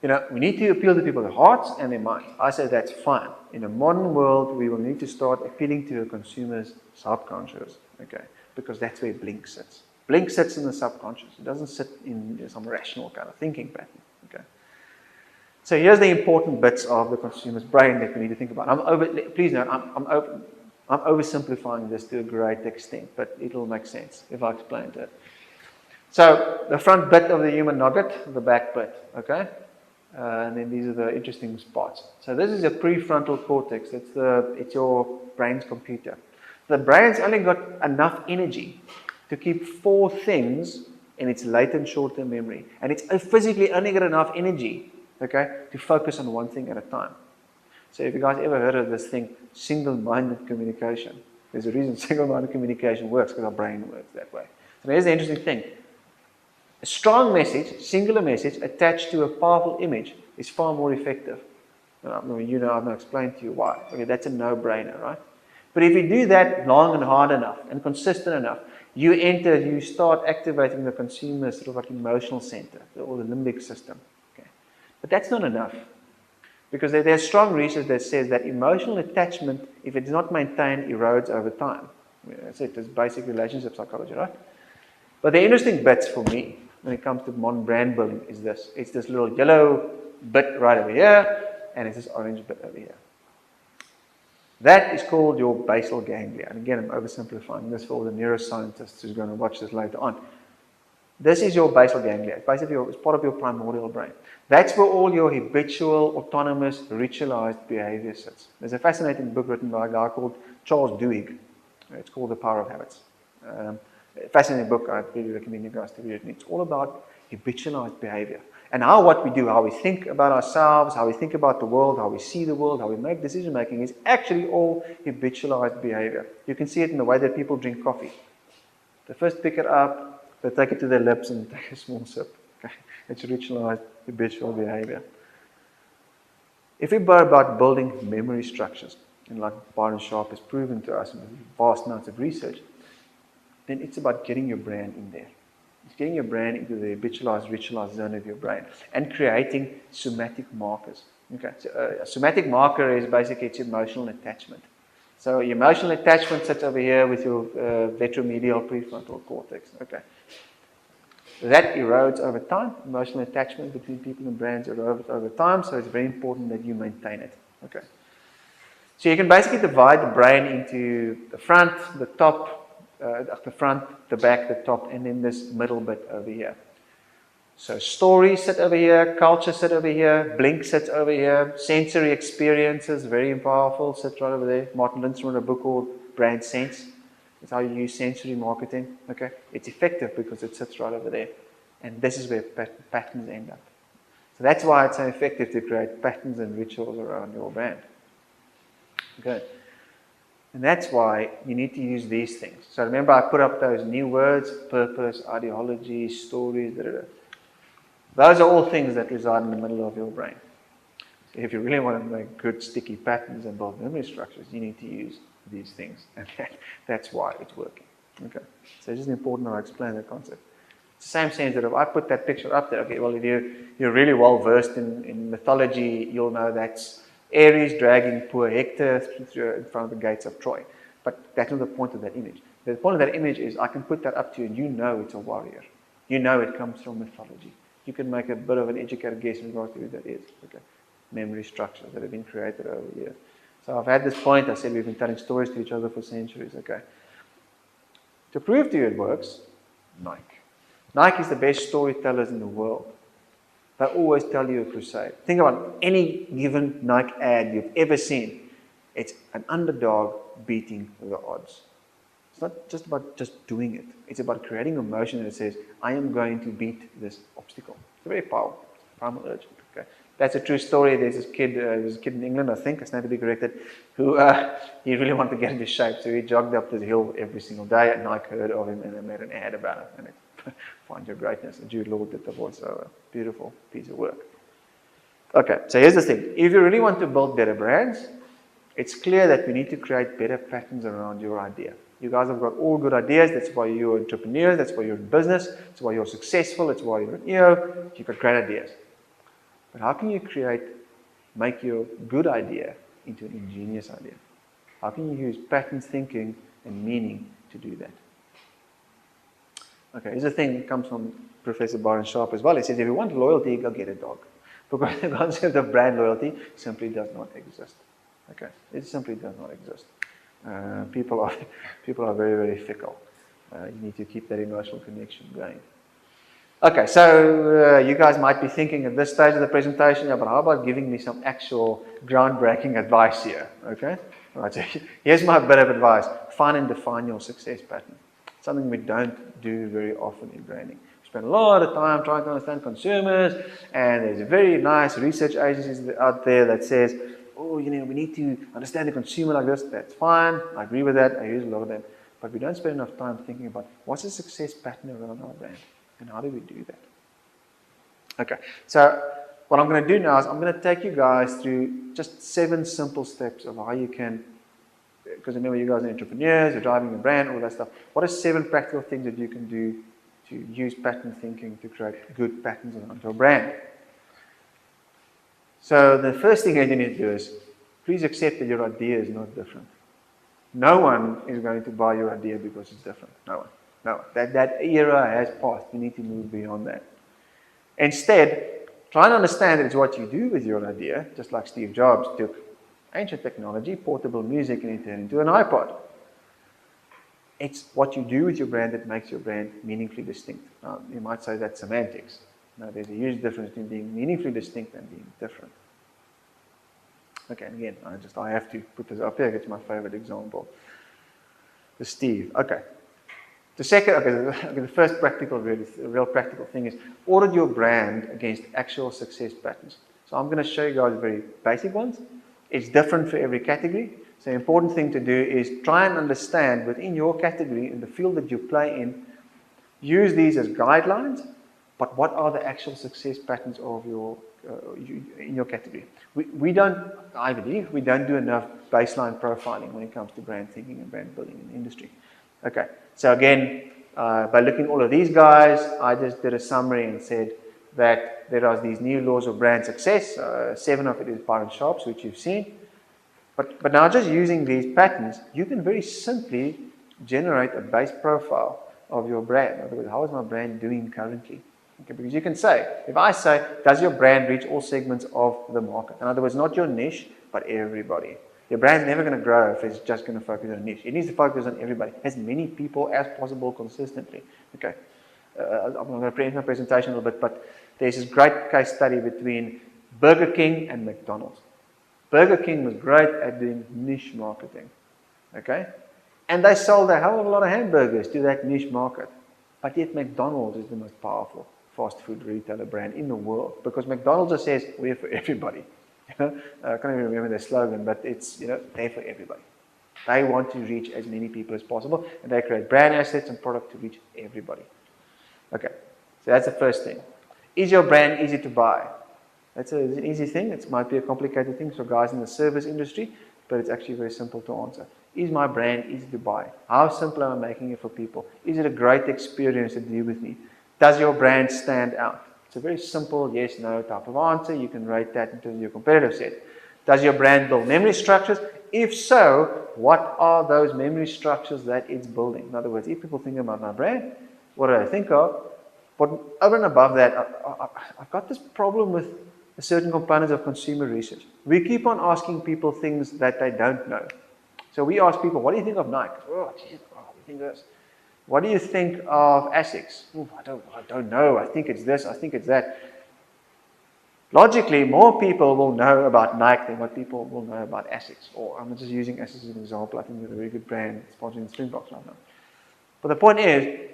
S2: we need to appeal to people's hearts and their minds. I say that's fine. In a modern world, we will need to start appealing to a consumer's subconscious, okay? Because that's where Blink sits. Blink sits in the subconscious. It doesn't sit in some rational kind of thinking pattern, okay? So here's the important bits of the consumer's brain that we need to think about. Please note, I'm oversimplifying this to a great extent, but it'll make sense if I explain it. So the front bit of the human nugget, the back bit, okay? And then these are the interesting spots. So this is a prefrontal cortex. It's your brain's computer. The brain's only got enough energy to keep 4 things in its latent short-term memory. And it's physically only got enough energy, okay, to focus on one thing at a time. So if you guys ever heard of this thing, single-minded communication, there's a reason single-minded communication works, because our brain works that way. So here's the interesting thing. A strong message, singular message, attached to a powerful image is far more effective. I've not explained to you why. Okay, that's a no-brainer, right? But if you do that long and hard enough and consistent enough, you start activating the consumer's sort of like emotional center, or the limbic system. Okay. But that's not enough. Because there's strong research that says that emotional attachment, if it's not maintained, erodes over time. That's it. It's basic relationship psychology, right? But the interesting bits for me, when it comes to modern brand building, is this. It's this little yellow bit right over here, and it's this orange bit over here. That is called your basal ganglia. And again, I'm oversimplifying this for all the neuroscientists who's going to watch this later on. This is your basal ganglia. Basically, it's part of your primordial brain. That's where all your habitual, autonomous, ritualized behavior sits. There's a fascinating book written by a guy called Charles Duhigg. It's called The Power of Habits. Fascinating book. I really recommend you guys to read it. It's all about habitualized behavior. And what we do, how we think about ourselves, how we think about the world, how we see the world, how we make decision making is actually all habitualized behavior. You can see it in the way that people drink coffee. They first pick it up, they take it to their lips and take a small sip. Okay? It's ritualized habitual behavior. If we go about building memory structures, and like Byron Sharp has proven to us in vast amounts of research, then it's about getting your brand in there. It's getting your brand into the habitualized, ritualized zone of your brain and creating somatic markers. Okay, so a somatic marker is basically its emotional attachment. So your emotional attachment sits over here with your ventromedial prefrontal cortex. Okay, that erodes over time. Emotional attachment between people and brands erodes over time. So it's very important that you maintain it. Okay. So you can basically divide the brain into the front, the top, the front, the back, the top, and then this middle bit over here. So stories sit over here, culture sit over here, blink sits over here, sensory experiences, very powerful, sits right over there. Martin Lindstrom wrote a book called Brand Sense. It's how you use sensory marketing. Okay, it's effective because it sits right over there. And this is where patterns end up. So that's why it's so effective to create patterns and rituals around your brand. Okay. And that's why you need to use these things. So remember I put up those new words, purpose, ideology, stories, Those are all things that reside in the middle of your brain. So if you really want to make good sticky patterns and build memory structures, you need to use these things. And that's why it's working. Okay. So it's just important that I explain that concept. It's the same sense that if I put that picture up there, okay, well, if you're really well versed in mythology, you'll know that's Ares dragging poor Hector in front of the gates of Troy. But that's not the point of that image. The point of that image is I can put that up to you and you know it's a warrior. You know it comes from mythology. You can make a bit of an educated guess in regards to who that is. Okay. Memory structures that have been created over the years. So I've had this point, I said we've been telling stories to each other for centuries. Okay. To prove to you it works, Nike. Nike is the best storytellers in the world. They always tell you a crusade. Think about any given Nike ad you've ever seen. It's an underdog beating the odds. It's not just about just doing it. It's about creating emotion that says, I am going to beat this obstacle. It's a very powerful, primal urge. Okay. That's a true story. There's this kid in England, I think, I stand to be corrected, who he really wanted to get into shape. So he jogged up this hill every single day, and Nike heard of him and they made an ad about it. And it Find Your Greatness. And Jude Law did the voiceover. Beautiful piece of work. Okay, so here's the thing. If you really want to build better brands, it's clear that we need to create better patterns around your idea. You guys have got all good ideas. That's why you're entrepreneurs. That's why you're in business. That's why you're successful. That's why you're an EO. You've got great ideas. But how can you make your good idea into an ingenious idea? How can you use patterns, thinking, and meaning to do that? Okay, here's a thing that comes from Professor Byron Sharp as well. He says, if you want loyalty, go get a dog. Because the concept of brand loyalty simply does not exist. Okay, it simply does not exist. People are very, very fickle. You need to keep that emotional connection going. Okay, so you guys might be thinking at this stage of the presentation, yeah, but how about giving me some actual groundbreaking advice here? Okay, right. So here's my bit of advice: find and define your success pattern. Something we don't do very often in branding. We spend a lot of time trying to understand consumers, and there's very nice research agencies out there that says, oh, we need to understand the consumer like this. That's fine. I agree with that. I use a lot of them. But we don't spend enough time thinking about what's the success pattern around our brand and how do we do that. Okay, so what I'm going to do now is I'm going to take you guys through just 7 simple steps of how you can, because remember you guys are entrepreneurs, you're driving a brand, all that stuff. What are 7 practical things that you can do to use pattern thinking to create good patterns around your brand? So the first thing that you need to do is please accept that your idea is not different. No one is going to buy your idea because it's different. No one. No, that era has passed. You need to move beyond that. Instead, try and understand that it's what you do with your idea, just like Steve Jobs took ancient technology, portable music, and he turned it into an iPod. It's what you do with your brand that makes your brand meaningfully distinct. Now, you might say that's semantics. Now, there's a huge difference between being meaningfully distinct and being different. Okay, and again, I have to put this up here. It's my favorite example. The Steve. Okay. The first real practical thing is audit your brand against actual success patterns. So I'm going to show you guys very basic ones. It's different for every category. So the important thing to do is try and understand within your category, in the field that you play in, use these as guidelines, but what are the actual success patterns of in your category? I believe we don't do enough baseline profiling when it comes to brand thinking and brand building in the industry. Okay, so again, by looking at all of these guys, I just did a summary and said that there are these new laws of brand success. 7 of it is Byron Sharp's, which you've seen. But now just using these patterns, you can very simply generate a base profile of your brand. In other words, how is my brand doing currently? Okay, because you can say, if I say, does your brand reach all segments of the market? In other words, not your niche, but everybody. Your brand's never going to grow if it's just going to focus on a niche. It needs to focus on everybody, as many people as possible consistently. Okay. I'm going to present my presentation a little bit, but there's this great case study between Burger King and McDonald's. Burger King was great at doing niche marketing. Okay? And they sold a hell of a lot of hamburgers to that niche market. But yet McDonald's is the most powerful fast food retailer brand in the world, because McDonald's just says, we're for everybody. I can't even remember their slogan, but it's, they're for everybody. They want to reach as many people as possible, and they create brand assets and product to reach everybody. Okay, so that's the first thing. Is your brand easy to buy? It's an easy thing. It might be a complicated thing for guys in the service industry, but it's actually very simple to answer. Is my brand easy to buy? How simple am I making it for people? Is it a great experience to deal with me? Does your brand stand out? It's a very simple yes, no type of answer. You can rate that in terms of your competitive set. Does your brand build memory structures? If so, what are those memory structures that it's building? In other words, if people think about my brand, what do I think of? But over and above that, I've got this problem with certain components of consumer research. We keep on asking people things that they don't know. So we ask people, what do you think of Nike? Oh, geez, we think this. What do you think of ASICS? Oh, I don't know. I think it's this. I think it's that. Logically, more people will know about Nike than what people will know about ASICS. Or I'm just using ASICS as an example. I think they're a very good brand sponsoring the Springboks right now. But the point is,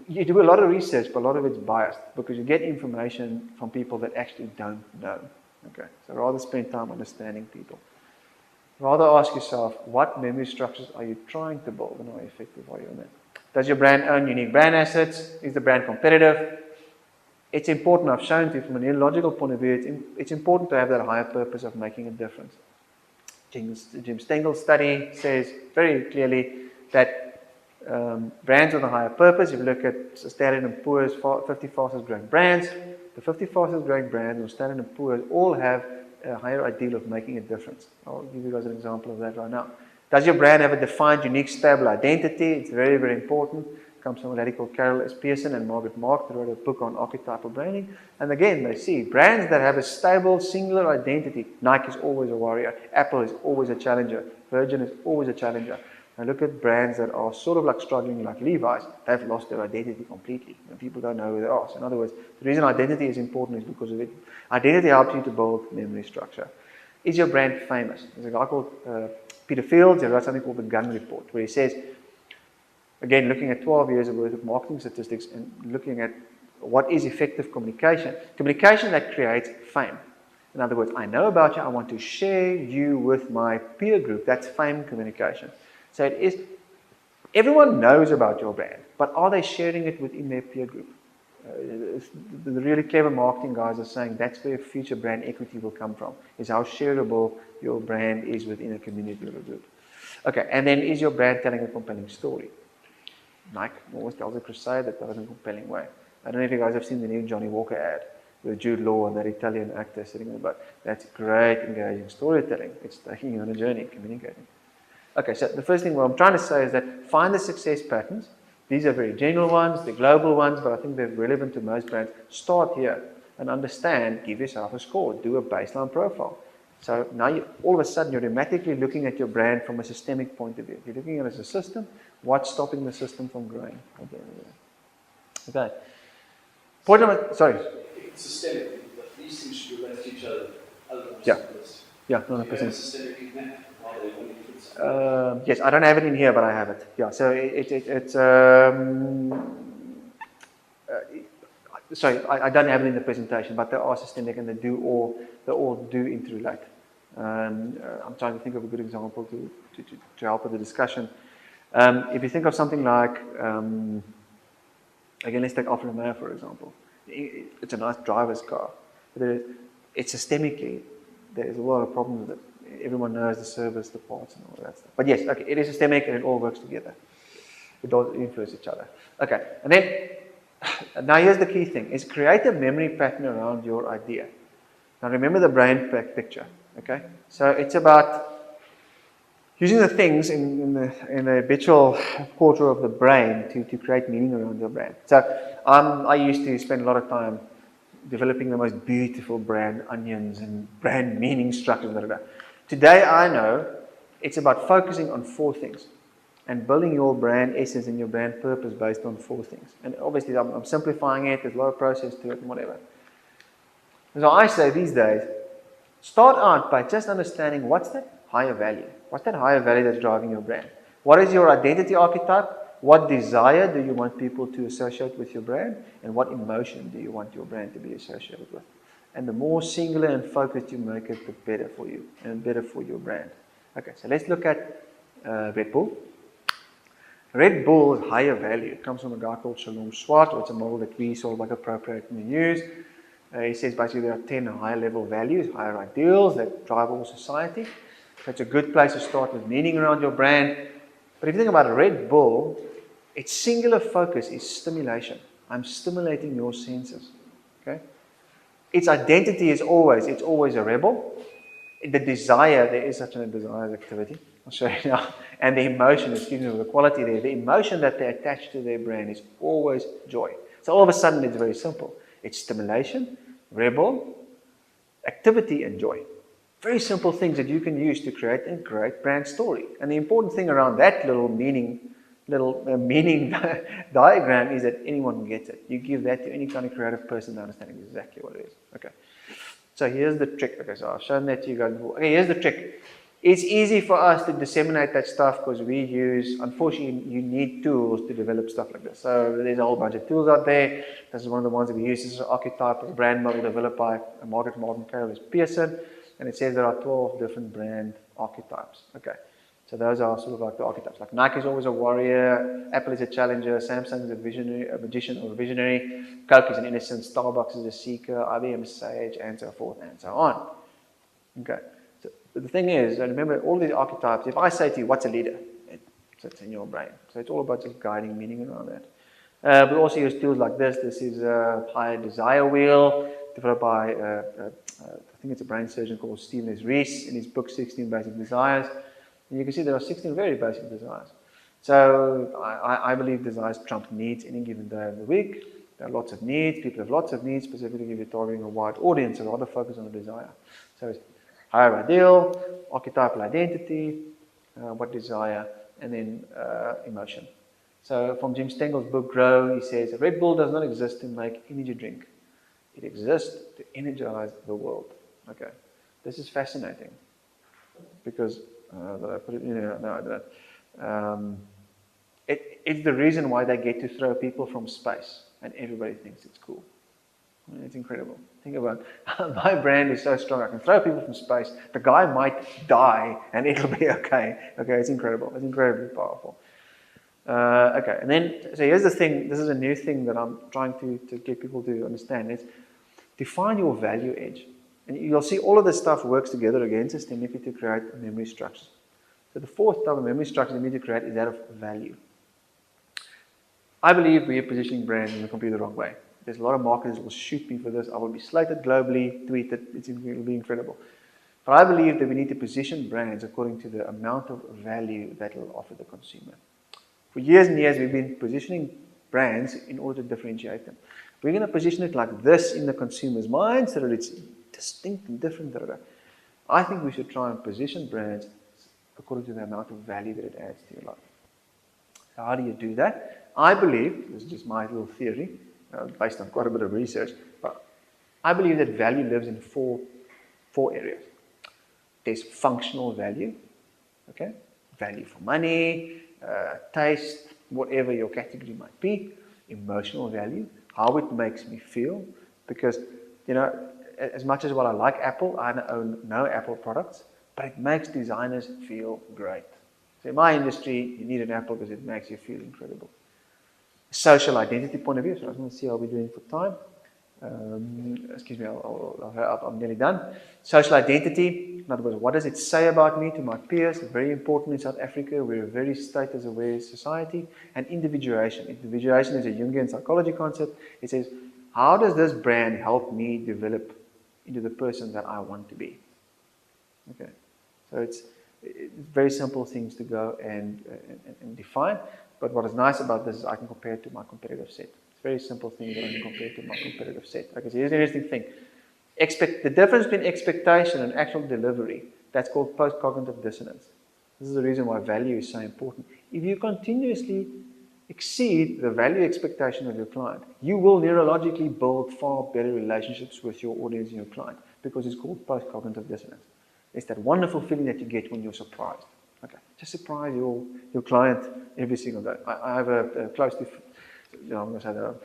S2: you do a lot of research, but a lot of it's biased because you get information from people that actually don't know. Okay, so rather spend time understanding people. Rather ask yourself, what memory structures are you trying to build, and how effective are you in that? Does your brand own unique brand assets? Is the brand competitive? It's important, I've shown to you from a neurological point of view, it's important to have that higher purpose of making a difference. Jim Stengel's study says very clearly that brands with a higher purpose, if you look at Standard & Poor's 50 fastest growing brands, the 50 fastest growing brands of Standard & Poor's all have a higher ideal of making a difference. I'll give you guys an example of that right now. Does your brand have a defined, unique, stable identity? It's very, very important. It comes from a lady called Carol S. Pearson and Margaret Mark, who wrote a book on archetypal branding. And again, they see brands that have a stable, singular identity. Nike is always a warrior. Apple is always a challenger. Virgin is always a challenger. And look at brands that are sort of like struggling, like Levi's. They've lost their identity completely. And people don't know who they are. So in other words, the reason identity is important is because of it. Identity helps you to build memory structure. Is your brand famous? There's a guy called Peter Fields. He wrote something called the Gun Report, where he says, again, looking at 12 years worth of marketing statistics and looking at what is effective communication. Communication that creates fame. In other words, I know about you. I want to share you with my peer group. That's fame communication. So it is, everyone knows about your brand, but are they sharing it within their peer group? The really clever marketing guys are saying that's where future brand equity will come from, is how shareable your brand is within a community or a group. Okay, and then is your brand telling a compelling story? Nike always tells a crusade that does in a compelling way. I don't know if you guys have seen the new Johnny Walker ad with Jude Law and that Italian actor sitting in the back. That's great, engaging storytelling. It's taking you on a journey, communicating. Okay, so the first thing what I'm trying to say is that find the success patterns. These are very general ones, they're global ones, but I think they're relevant to most brands. Start here and understand, give yourself a score, do a baseline profile. So now all of a sudden you're automatically looking at your brand from a systemic point of view. If you're looking at it as a system, what's stopping the system from growing? Okay. Point number, sorry.
S3: It's systemic, but these things should relate to each other.
S2: Yeah. Yeah, 100%.
S3: Systemic impact.
S2: Yes, I don't have it in here, but I have it. Yeah, so it's sorry, I don't have it in the presentation, but they are systemic and they all do interrelate. I'm trying to think of a good example to help with the discussion. If you think of something like, again, let's take Alfa Romeo for example. It's a nice driver's car, but it's systemically, there's a lot of problems with it. Everyone knows the service, the parts, and all that stuff. But yes, okay, it is systemic and it all works together. It does influence each other. Okay, and then, now here's the key thing, is create a memory pattern around your idea. Now remember the brain picture, okay? So it's about using the things in the habitual quarter of the brain to create meaning around your brand. So I used to spend a lot of time developing the most beautiful brand onions and brand meaning structures. Today I know it's about focusing on 4 things and building your brand essence and your brand purpose based on 4 things. And obviously I'm simplifying it, there's a lot of process to it and whatever. So I say these days, start out by just understanding what's that higher value. What's that higher value that's driving your brand? What is your identity archetype? What desire do you want people to associate with your brand? And what emotion do you want your brand to be associated with? And the more singular and focused you make it, the better for you and better for your brand. Okay, so let's look at Red Bull. Red Bull's higher value comes from a guy called Shalom Swart, which is a model that we sort of like appropriate and use. He says basically there are 10 higher level values, higher ideals that drive all society. So it's a good place to start with meaning around your brand. But if you think about Red Bull, its singular focus is stimulation. I'm stimulating your senses. Okay? Its identity is it's always a rebel. The desire, there is such a desire activity. I'll show you now. And the emotion, excuse me, the quality there, the emotion that they attach to their brand is always joy. So all of a sudden it's very simple. It's stimulation, rebel, activity, and joy. Very simple things that you can use to create a great brand story. And the important thing around that little meaning diagram is that anyone can get it. You give that to any kind of creative person, they understand exactly what it is. Okay. So here's the trick. Okay, so I've shown that to you guys before. Okay, here's the trick. It's easy for us to disseminate that stuff because we use, unfortunately, you need tools to develop stuff like this. So there's a whole bunch of tools out there. This is one of the ones that we use. This is an archetype of a brand model developed by Margaret Martin Carroll Pearson. And it says there are 12 different brand archetypes. Okay. So those are sort of like the archetypes. Like Nike is always a warrior, Apple is a challenger, Samsung is a visionary, a magician or a visionary, Coke is an innocent, Starbucks is a seeker, IBM is sage, and so forth and so on. Okay. So the thing is, remember all these archetypes, if I say to you, what's a leader? It sits in your brain. So it's all about just guiding meaning around that. We also use tools like this. This is a higher desire wheel developed by, I think it's a brain surgeon called Stephen S. Rees in his book, 16 Basic Desires. And you can see there are 16 very basic desires. So I believe desires trump needs any given day of the week. There are lots of needs. People have lots of needs, specifically if you're targeting a wide audience, so rather focus on the desire. So it's higher ideal, archetypal identity, what desire, and then emotion. So from Jim Stengel's book, Grow, he says, Red Bull does not exist to make energy drink. It exists to energize the world. Okay, this is fascinating because that I put it in here. No, I don't. It's the reason why they get to throw people from space, and everybody thinks it's cool. I mean, it's incredible. Think about it. My brand is so strong. I can throw people from space. The guy might die, and it'll be okay. Okay, it's incredible. It's incredibly powerful. Okay, and then so here's the thing. This is a new thing that I'm trying to get people to understand. It's define your value edge. And you'll see all of this stuff works together again systemically to create a memory structure. So the fourth type of memory structure you need to create is that of value. I believe we are positioning brands in the completely wrong way. There's a lot of marketers who will shoot me for this. I will be slated globally, tweeted. It'll be incredible. But I believe that we need to position brands according to the amount of value that will offer the consumer. For years and years, we've been positioning brands in order to differentiate them. We're going to position it like this in the consumer's mind so that it's distinct and different. I think we should try and position brands according to the amount of value that it adds to your life. So how do you do that? I believe, this is just my little theory, based on quite a bit of research, but I believe that value lives in four areas. There's functional value, okay? Value for money, taste, whatever your category might be. Emotional value, how it makes me feel, because, you know, as much as what I like Apple, I own no Apple products, but it makes designers feel great. So in my industry, you need an Apple because it makes you feel incredible. Social identity point of view, so I just want to see how we're doing for time. Excuse me, I'm nearly done. Social identity, in other words, what does it say about me to my peers? Very important in South Africa. We're a very status-aware society. And individuation. Individuation is a Jungian psychology concept. It says, how does this brand help me develop into the person that I want to be? Okay, so it's very simple things to go and define. But what is nice about this is I can compare it to my competitive set. It's a very simple thing that I can compare to my competitive set. Okay, so here's the interesting thing. The difference between expectation and actual delivery That's called post-cognitive dissonance. This is the reason why value is so important. If you continuously exceed the value expectation of your client, you will neurologically build far better relationships with your audience and your client, because it's called post-cognitive dissonance. It's that wonderful feeling that you get when you're surprised. Okay, just surprise your client every single day. I have a close to, I'm going to say that,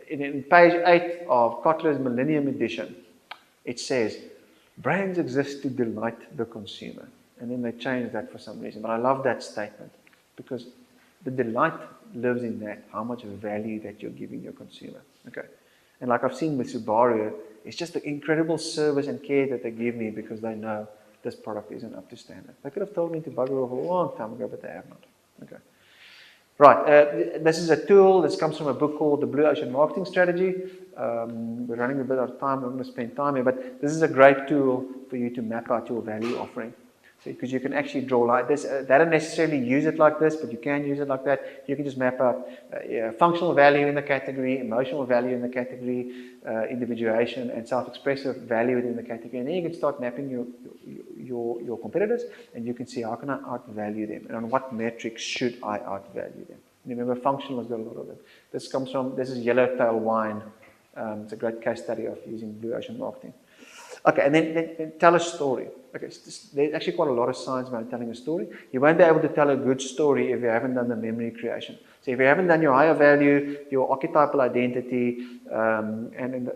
S2: in page 8 of Kotler's Millennium Edition, it says, brands exist to delight the consumer. And then they change that for some reason. But I love that statement, because the delight lives in that, how much value that you're giving your consumer. Okay. And like I've seen with Subaru, it's just the incredible service and care that they give me, because they know this product isn't up to standard. They could have told me to bugger off a long time ago, but they have not. Okay. Right, this is a tool. This comes from a book called The Blue Ocean Marketing Strategy. We're running a bit out of time. I'm not going to spend time here, but this is a great tool for you to map out your value offering. So, because you can actually draw like this. They don't necessarily use it like this, but you can use it like that. You can just map out functional value in the category, emotional value in the category, individuation and self-expressive value within the category. And then you can start mapping your competitors, and you can see how can I outvalue them, and on what metrics should I outvalue them. And remember, functional has got a lot of them. This is Yellowtail Wine. It's a great case study of using Blue Ocean Marketing. Okay, and then tell a story. Okay, so there's actually quite a lot of science behind telling a story. You won't be able to tell a good story if you haven't done the memory creation. So if you haven't done your higher value, your archetypal identity, and then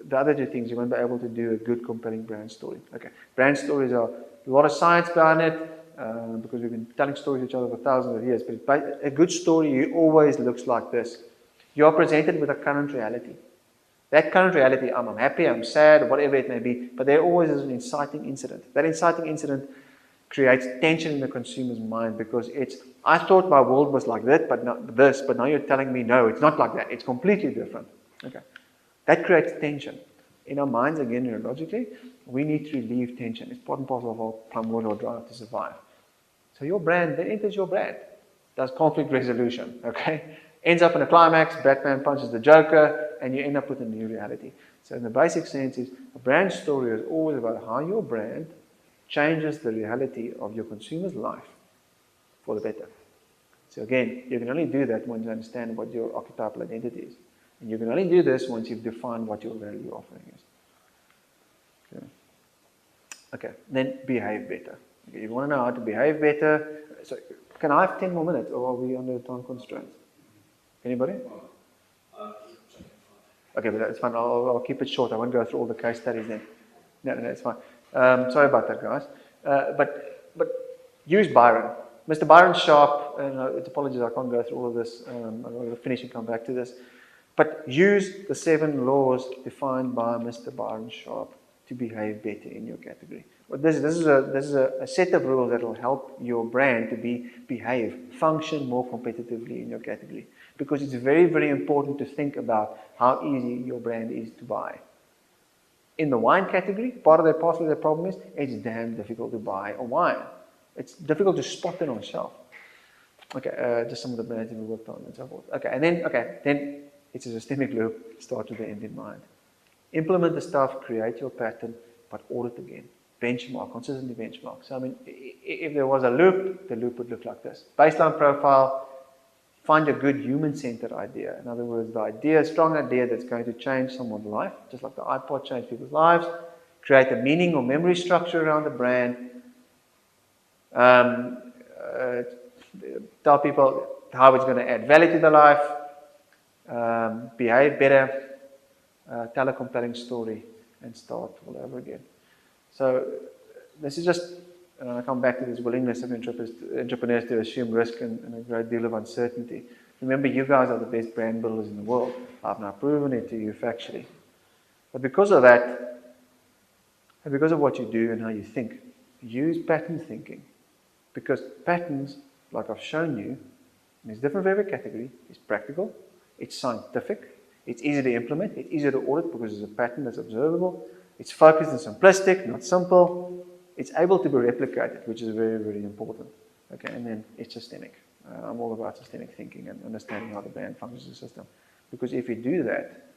S2: the other two things, you won't be able to do a good, compelling brand story. Okay, brand stories are a lot of science behind it, because we've been telling stories to each other for thousands of years. But a good story always looks like this. You are presented with a current reality. That current reality, I'm happy, I'm sad, whatever it may be, but there always is an inciting incident. That inciting incident creates tension in the consumer's mind, because I thought my world was like that, but now you're telling me, no, it's not like that. It's completely different. Okay. That creates tension. In our minds, again, neurologically, we need to relieve tension. It's part and parcel of our primordial drive to survive. So your brand, then enters your brand. Does conflict resolution, okay? Ends up in a climax, Batman punches the Joker, and you end up with a new reality. So in the basic sense is, a brand story is always about how your brand changes the reality of your consumer's life for the better. So again, you can only do that once you understand what your archetypal identity is. And you can only do this once you've defined what your value offering is. Okay, then behave better. Okay, you want to know how to behave better. So can I have 10 more minutes, or are we under time constraints? Anybody? Okay, but that's fine. I'll keep it short. I won't go through all the case studies then. No, it's fine. Sorry about that, guys. But use Byron. Mr. Byron Sharp, and it's apologies I can't go through all of this. I'm going to finish and come back to this. But use the 7 laws defined by Mr. Byron Sharp to behave better in your category. Well, this is a set of rules that will help your brand to behave, function more competitively in your category. Because it's very, very important to think about how easy your brand is to buy. In the wine category, part of the problem is it's damn difficult to buy a wine. It's difficult to spot it on shelf. Okay, just some of the brands we worked on and so forth. Okay, then it's a systemic loop. Start with the end in mind. Implement the stuff, create your pattern, but audit again. Benchmark, consistently benchmark. So I mean, if there was a loop, the loop would look like this. Baseline profile, find a good human-centered idea. In other words, a strong idea that's going to change someone's life, just like the iPod changed people's lives. Create a meaning or memory structure around the brand. Tell people how it's going to add value to their life. Behave better. Tell a compelling story, and start all over again. So this is just, I come back to this willingness of entrepreneurs to assume risk and a great deal of uncertainty. Remember, you guys are the best brand builders in the world. I've now proven it to you factually. But because of that, and because of what you do and how you think, use pattern thinking. Because patterns, like I've shown you, and it's different for every category, it's practical, it's scientific, it's easy to implement, it's easy to audit because it's a pattern that's observable, it's focused and simplistic, not simple, it's able to be replicated, which is very, very important. Okay, and then it's systemic. I'm all about systemic thinking and understanding how the brand functions as a system. Because if you do that,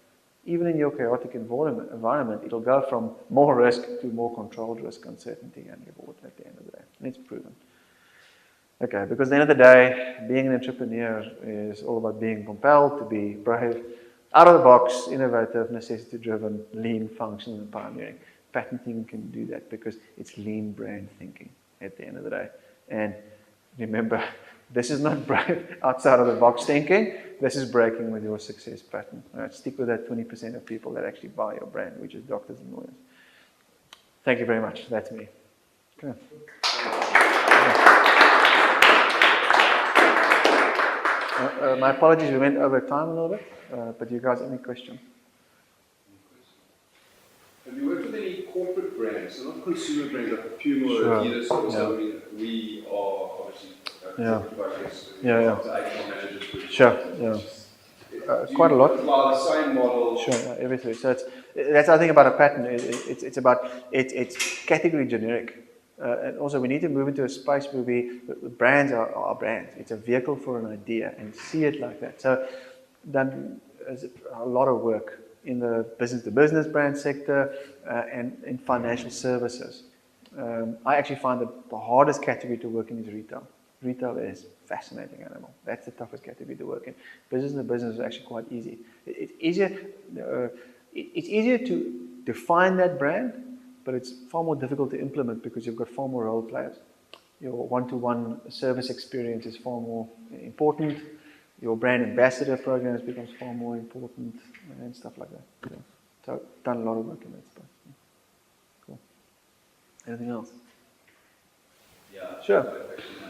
S2: even in your chaotic environment, it'll go from more risk to more controlled risk, uncertainty, and reward at the end of the day. And it's proven. Okay, because at the end of the day, being an entrepreneur is all about being compelled to be brave, out of the box, innovative, necessity-driven, lean, functional, and pioneering. Patenting can do that because it's lean brand thinking at the end of the day. And remember, this is not brave outside of the box thinking. This is breaking with your success pattern. All right, stick with that 20% of people that actually buy your brand, which is doctors and lawyers. Thank you very much. That's me. Okay. My apologies, we went over time a little bit, but you guys, any questions?
S1: Have you worked with any corporate brands, so not consumer brands like Puma or
S2: Sure.
S1: Adidas? Also,
S2: Yeah.
S1: I mean, we are obviously
S2: Yeah.
S1: yeah. managers.
S2: Sure. Yeah. Quite a lot.
S1: Apply the same model.
S2: Sure, everything. So that's the thing about a pattern. It's about it's category generic, and also we need to move into a space where brands are brands. It's a vehicle for an idea, and see it like that. So done a lot of work in the business-to-business brand sector and in financial services. I actually find that the hardest category to work in is retail. Retail is a fascinating animal. That's the toughest category to work in. Business is actually quite easy. It's easier to define that brand, but it's far more difficult to implement because you've got far more role players. Your one-to-one service experience is far more important. Your brand ambassador programs becomes far more important and stuff like that. So I've done a lot of work in that space. Cool. Anything else?
S4: Yeah.
S2: Sure.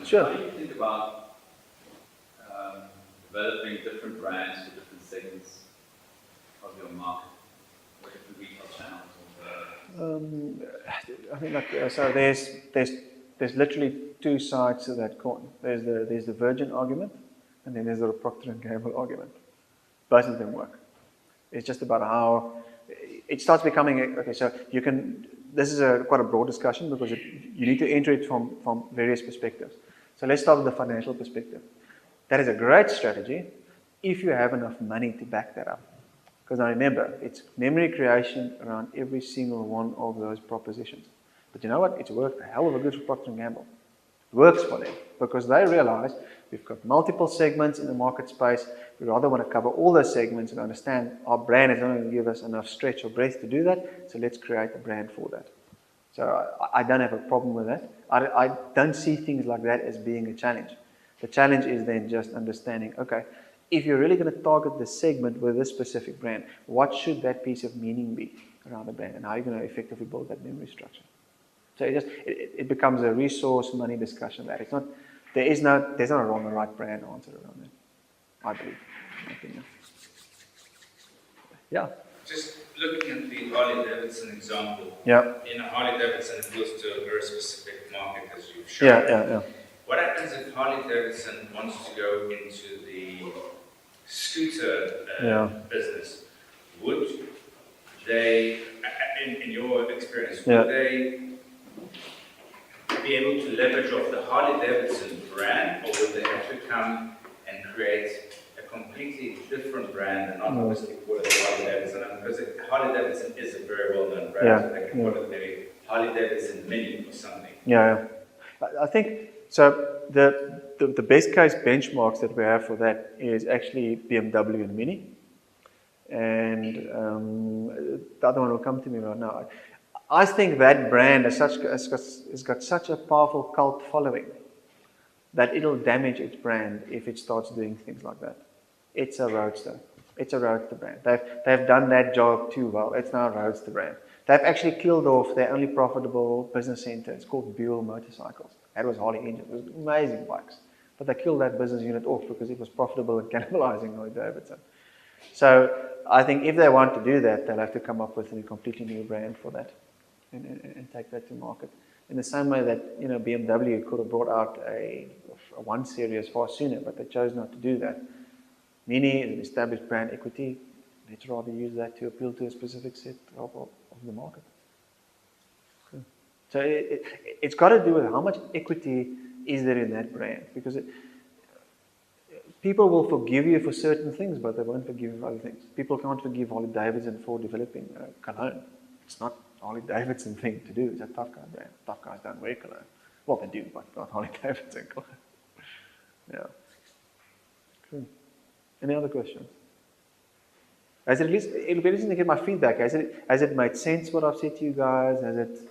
S2: Sure.
S4: How do you think about developing different brands for different segments of your market, or different retail channels?
S2: I think so. There's literally two sides to that coin. There's the Virgin argument, and then there's the Procter & Gamble argument. Both of them work. It's just about how it starts becoming okay. So you can. This is quite a broad discussion because you need to enter it from various perspectives. So let's start with the financial perspective. That is a great strategy if you have enough money to back that up. Because now remember, it's memory creation around every single one of those propositions. But you know what? It's worked a hell of a good for Procter & Gamble. It works for them because they realize we've got multiple segments in the market space. We rather want to cover all those segments and understand our brand is not going to give us enough stretch or breadth to do that. So let's create a brand for that. So I don't have a problem with that. I don't see things like that as being a challenge. The challenge is then just understanding, okay, if you're really going to target this segment with this specific brand, what should that piece of meaning be around the brand, and how are you going to effectively build that memory structure? So it becomes a resource money discussion. That it's not there's not a wrong or right brand answer around that. I believe, in my opinion. Yeah.
S5: Just looking at the Harley Davidson example.
S2: Yeah.
S5: In a Harley Davidson, it goes to a very specific market, as you've shown.
S2: Yeah.
S5: What happens if Harley Davidson wants to go into the scooter business? Would they, in your experience, would they be able to leverage off the Harley Davidson brand, or would they have to come and create a completely different brand and not obviously call it Harley Davidson? Because Harley Davidson is a very well-known brand, so they can call it the Harley Davidson Mini or something.
S2: Yeah. I think so. The best case benchmarks that we have for that is actually BMW and Mini, and the other one will come to me right now. I think that brand has got such a powerful cult following that it'll damage its brand if it starts doing things like that. It's a roadster. It's a roadster brand. They've done that job too well. It's now a roadster brand. They've actually killed off their only profitable business center. It's called Buell Motorcycles. That was Harley engine. It was amazing bikes. But they killed that business unit off because it was profitable and cannibalizing Harley Davidson. So I think if they want to do that, they'll have to come up with a completely new brand for that and take that to market. In the same way that BMW could have brought out a 1 Series far sooner, but they chose not to do that. Mini is an established brand equity. Let's rather use that to appeal to a specific set of the market. Cool. So it's got to do with how much equity is there in that brand, because People will forgive you for certain things, but they won't forgive you for other things. People can't forgive Harley Davidson for developing cologne. It's not Harley Davidson thing to do. It's a tough guy brand. Tough guys don't wear cologne. Well, they do, but not Harley Davidson cologne. Yeah. Cool. Any other questions? It'll be interesting to get my feedback. Has it made sense what I've said to you guys? Has it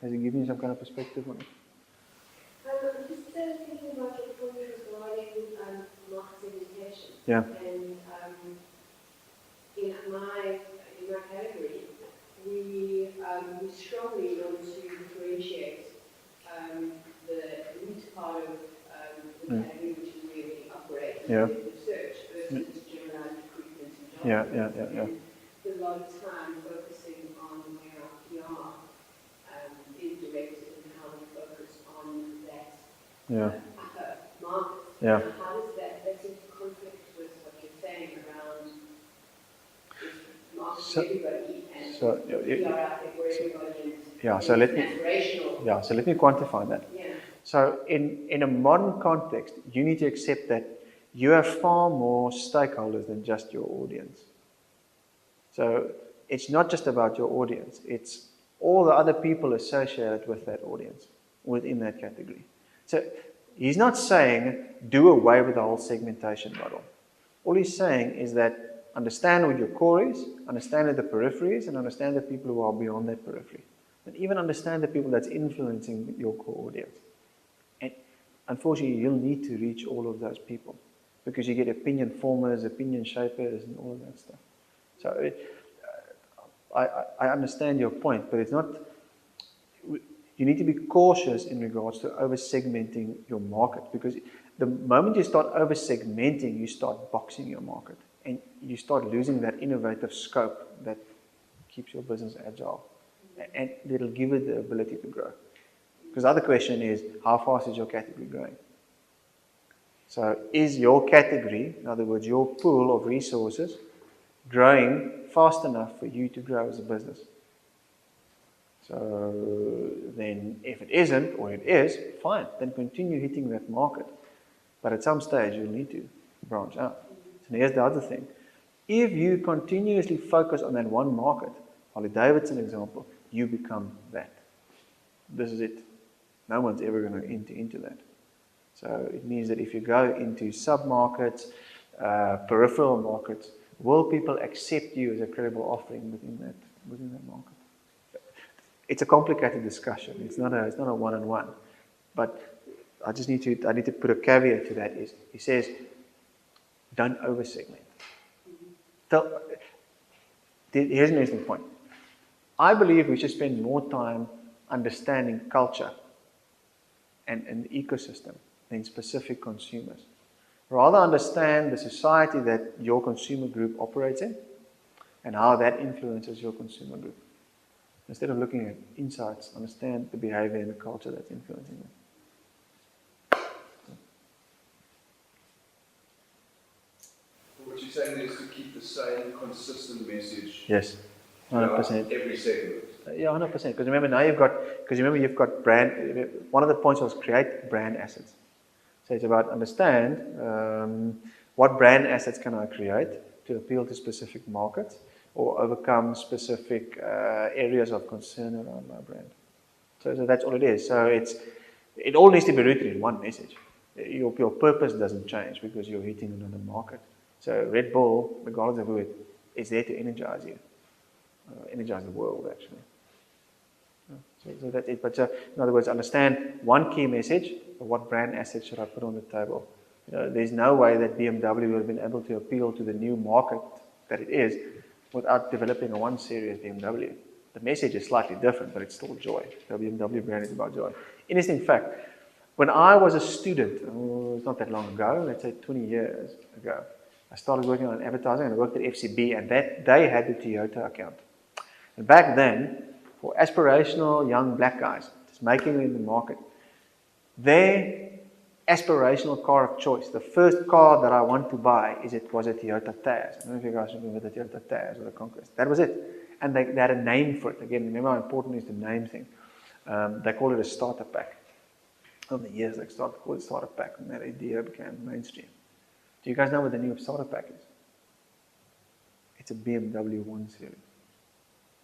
S2: given you some kind of perspective on it?
S6: I'm just thinking about your point regarding market segmentation.
S2: Yeah.
S6: And in my category, we strongly want to differentiate the elite part of the category, which is where we operate in executive search, versus generalized recruitment and job.
S2: Yeah.
S6: A lot of time focusing on where our PR is directed and how we focus on that upper market.
S2: Yeah.
S6: How does that's in conflict with what you're saying around market for everybody and PR out there for everybody and
S2: so let me
S6: aspirational.
S2: So let me quantify that.
S6: Yeah.
S2: So in a modern context, you need to accept that you have far more stakeholders than just your audience. So it's not just about your audience, it's all the other people associated with that audience, within that category. So he's not saying do away with the whole segmentation model. All he's saying is that understand what your core is, understand the peripheries, and understand the people who are beyond that periphery. And even understand the people that's influencing your core audience. And unfortunately, you'll need to reach all of those people because you get opinion formers, opinion shapers, and all of that stuff. So I understand your point, but it's not. You need to be cautious in regards to over-segmenting your market, because the moment you start over-segmenting, you start boxing your market, and you start losing that innovative scope that keeps your business agile, and it'll give it the ability to grow. Because the other question is, how fast is your category growing? So is your category, in other words, your pool of resources, growing fast enough for you to grow as a business? So then if it isn't, or it is, fine, then continue hitting that market. But at some stage, you'll need to branch out. So here's the other thing. If you continuously focus on that one market, Harley Davidson example, you become that. This is it. No one's ever going to enter into that. So it means that if you go into sub-markets, peripheral markets, will people accept you as a credible offering within that market? It's a complicated discussion. It's not a one-on-one. But I need to put a caveat to that. Is he says, don't over-segment. Here's an interesting point. I believe we should spend more time understanding culture and the ecosystem than specific consumers. Rather understand the society that your consumer group operates in and how that influences your consumer group. Instead of looking at insights, understand the behavior and the culture that's influencing them.
S1: What you're saying is to keep the same consistent message.
S2: Yes, 100%.
S1: Every segment.
S2: Yeah, 100%. Because remember, you've got brand. One of the points was create brand assets. So it's about understand what brand assets can I create to appeal to specific markets or overcome specific areas of concern around my brand. So that's all it is. So it all needs to be rooted in one message. Your purpose doesn't change because you're hitting another market. So Red Bull, regardless of who it is, there to energize you, energize the world actually. So that's it. But in other words, understand one key message. What brand assets should I put on the table? There's no way that BMW would have been able to appeal to the new market that it is without developing a 1 Series BMW. The message is slightly different, but it's still joy. The BMW brand is about joy. Interesting fact, when I was a student, it's not that long ago, let's say 20 years ago, I started working on advertising and I worked at FCB, and they had the Toyota account. And back then, for aspirational young black guys, just making it in the market, their aspirational car of choice, the first car that I want to buy was a Toyota Taz. I don't know if you guys remember the Toyota Taz or the Conquest. That was it. And they had a name for it. Again, remember how important it is to name things. They called it a starter pack. Over the years, they started to call it starter pack, and that idea became mainstream. Do you guys know what the new starter pack is? It's a BMW 1 Series.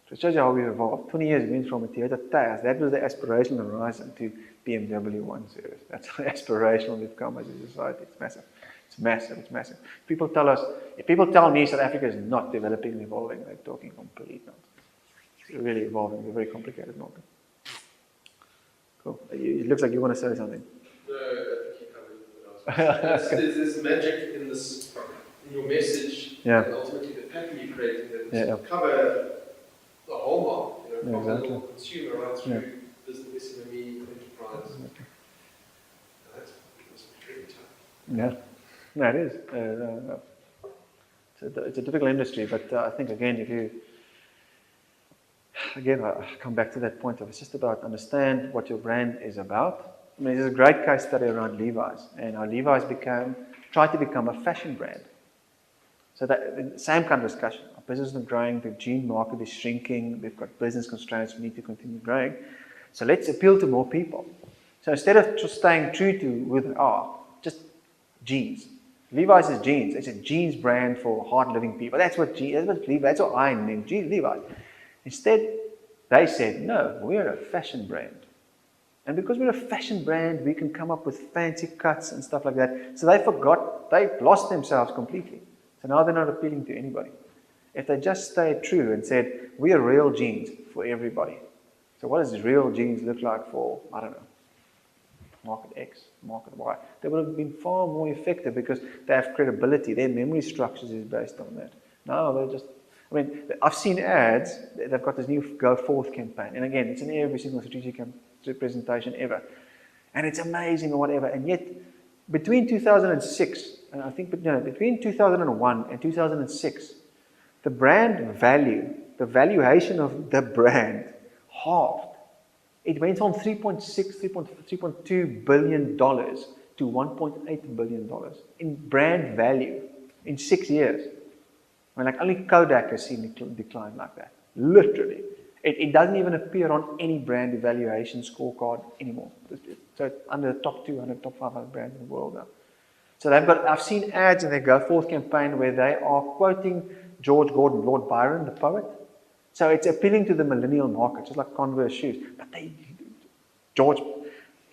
S2: So it shows you how we've evolved. 20 years we went from a Toyota Tayas. That was the aspirational horizon to BMW 1 Series. That's how aspirational we've come as a society. It's massive. It's massive. It's massive. People tell us, if people tell me South Africa is not developing and evolving, they're talking complete nonsense. It's really evolving. It's a very complicated market. Cool. It looks like you want to say something.
S7: No, I think you covered what I was going to say. There's magic in this, in your message,
S2: Yeah.
S7: and ultimately the pattern you're creating that
S2: Yeah, yeah.
S7: cover the whole market, from
S2: Exactly.
S7: the consumer right through business, SME, enterprise.
S2: Exactly.
S7: That's pretty tough.
S2: Yeah, no, it is. It's a difficult industry, but I think again, I come back to that point of it's just about understand what your brand is about. I mean, there's a great case study around Levi's, and how Levi's tried to become a fashion brand. So that the same kind of discussion. Our business is not growing, the jean market is shrinking, we've got business constraints, we need to continue growing. So let's appeal to more people. So instead of just staying true to who they are, just jeans. Levi's is jeans. It's a jeans brand for hard-living people. That's what Levi's. That's what I named Levi's. Instead, they said, no, we're a fashion brand. And because we're a fashion brand, we can come up with fancy cuts and stuff like that. So they lost themselves completely. So now they're not appealing to anybody. If they just stayed true and said, we are real jeans for everybody. So what does real jeans look like for, I don't know, market X, market Y? They would have been far more effective because they have credibility. Their memory structures is based on that. Now they're just, I've seen ads, they've got this new Go Forth campaign. And again, it's in every single strategic presentation ever. And it's amazing or whatever. And yet, between 2006, and I think between 2001 and 2006, the brand value, the valuation of the brand halved. It went from $3.2 billion to $1.8 billion in brand value in 6 years. Only Kodak has seen a decline like that. Literally. It doesn't even appear on any brand evaluation scorecard anymore. So it's under the top 200, top 500 brands in the world now. So I've seen ads in their Go Forth campaign where they are quoting George Gordon, Lord Byron, the poet. So it's appealing to the millennial market, just like Converse shoes. But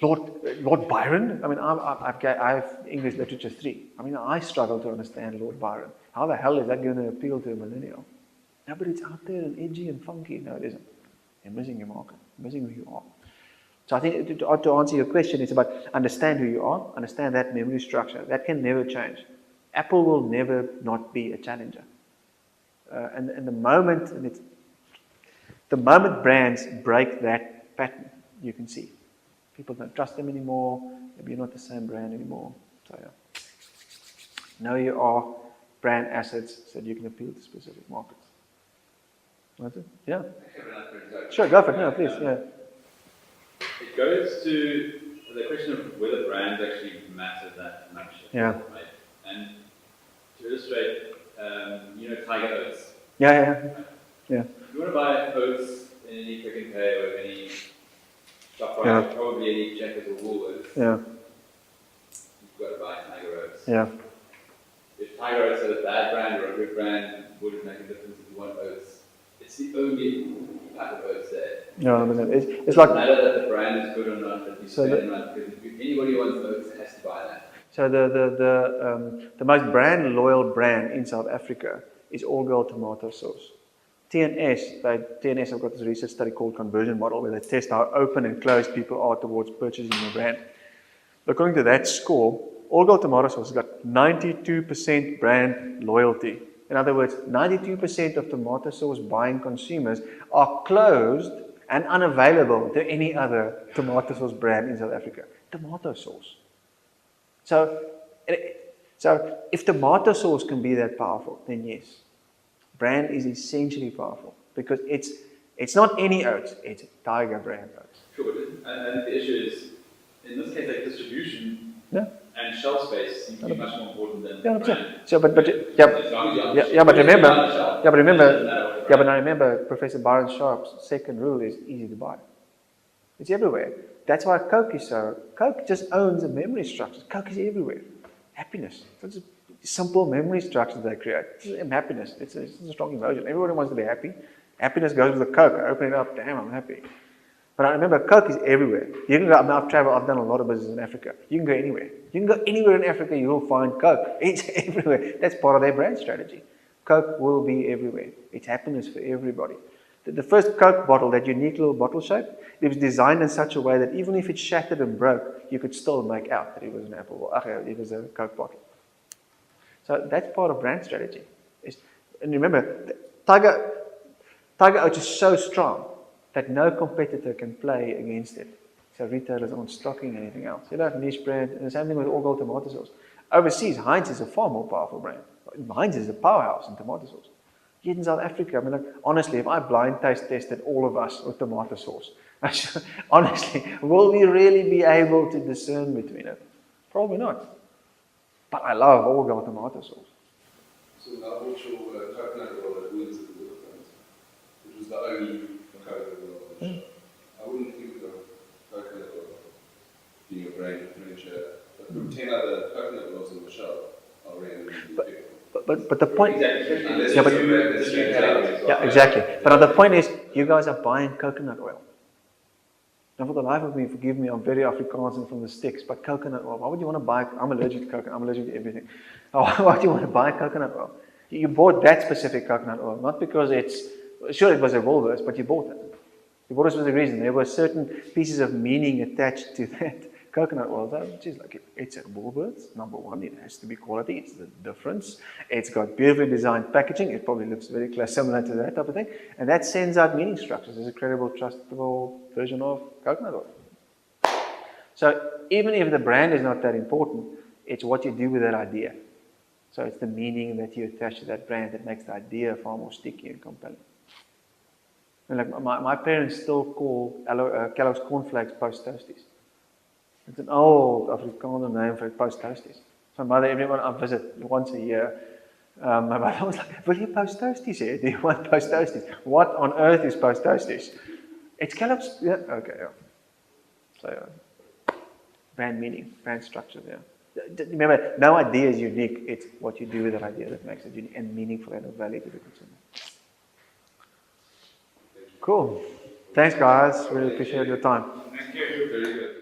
S2: Lord Byron? I have English Literature 3. I struggle to understand Lord Byron. How the hell is that going to appeal to a millennial? No, but it's out there and edgy and funky. No, it isn't. You're missing your market. You're missing who you are. So I think to answer your question, it's about understand who you are, understand that memory structure. That can never change. Apple will never not be a challenger. And the moment brands break that pattern, you can see. People don't trust them anymore. Maybe you're not the same brand anymore. So yeah. Know your brand assets so that you can appeal to specific markets. That's it? Yeah. Sure, go for it. No, please. Yeah.
S4: It goes to the question of whether brands actually matter that much.
S2: Yeah.
S4: Right? And to illustrate, Tiger Oats.
S2: Yeah.
S4: If you want to buy oats in any Pick n Pay or any shop, probably any Checkers or Woolworths, you've got to buy Tiger Oats.
S2: Yeah.
S4: If Tiger Oats is a bad brand or a good brand, would it make a difference if you want oats? It's the only type of oats there.
S2: No, it's
S4: It
S2: like.
S4: doesn't matter that the brand is good or not, that you spend it on, because if anybody wants oats has to buy that.
S2: So the most brand loyal brand in South Africa is All Girl tomato sauce. TNS have got this research study called conversion model where they test how open and closed people are towards purchasing a brand. According to that score, All Girl tomato sauce has got 92% brand loyalty. In other words, 92% of tomato sauce buying consumers are closed and unavailable to any other tomato sauce brand in South Africa. Tomato sauce. So if tomato sauce can be that powerful, then yes. Brand is essentially powerful because it's not any oats, it's Tiger brand oats.
S4: Sure, and the issue is, in this case, like distribution and shelf space seem to be much more important than brand.
S2: So, but remember, Professor Byron Sharp's second rule is easy to buy. It's everywhere. That's why Coke is so. Coke just owns a memory structure. Coke is everywhere. Happiness. simple memory structures they create. Happiness, it's a strong emotion. Everybody wants to be happy. Happiness goes with the Coke. I open it up, damn, I'm happy. But I remember Coke is everywhere. You can go, I've traveled, I've done a lot of business in Africa. You can go anywhere. You can go anywhere in Africa, you will find Coke. It's everywhere. That's part of their brand strategy. Coke will be everywhere. It's happiness for everybody. The first Coke bottle, that unique little bottle shape, it was designed in such a way that even if it shattered and broke, you could still make out that it was an apple. It was a Coke bottle. So that's part of brand strategy. And remember, Tiger Oats is so strong that no competitor can play against it. So retailers aren't stocking anything else. You don't have niche brand, and the same thing with all gold tomato sauce. Overseas, Heinz is a far more powerful brand. Heinz is a powerhouse in tomato sauce. Yet in South Africa, I mean, like, honestly, if I blind taste tested all of us with tomato sauce, honestly, will we really be able to discern between it? Probably not. But I love all gold tomato sauce.
S7: So now what's your coconut oil that wins at the World Cup? It was the only coconut oil on the show. I wouldn't think of coconut oil being a brand differentiator. But 10 other coconut oils on the show are randomly picked.
S2: But the point,
S5: Unless
S2: yeah, but,
S5: you have this new category.
S2: yeah, exactly. But the point is, you guys are buying coconut oil. Now, for the life of me, forgive me, I'm very Afrikaans and from the sticks, but coconut oil, why would you want to buy? I'm allergic to coconut, I'm allergic to everything. Why do you want to buy coconut oil? You bought that specific coconut oil, not because sure it was a Woolworths, but you bought it. You bought it for a reason. There were certain pieces of meaning attached to that coconut oil. Which is like, it's at Woolworths, number one, it has to be quality, it's the difference. It's got beautifully designed packaging, it probably looks very similar to that type of thing. And that sends out meaning structures. It's a credible, trustable version of coconut oil. So even if the brand is not that important, it's what you do with that idea. So it's the meaning that you attach to that brand that makes the idea far more sticky and compelling. And like my parents still call Kellogg's cornflakes post toasties. It's an old Afrikaner name for post toasties. So my mother, everyone I visit once a year, my mother was like, will you post toasties here? Do you want post toasties? What on earth is post toasties? It's Kellogg's, yeah, okay, yeah. So brand meaning, brand structure there. Remember, no idea is unique. It's what you do with that idea that makes it unique and meaningful and of value to the consumer. Cool. Thanks, guys. Really appreciate your time.
S5: Thank you. Very good.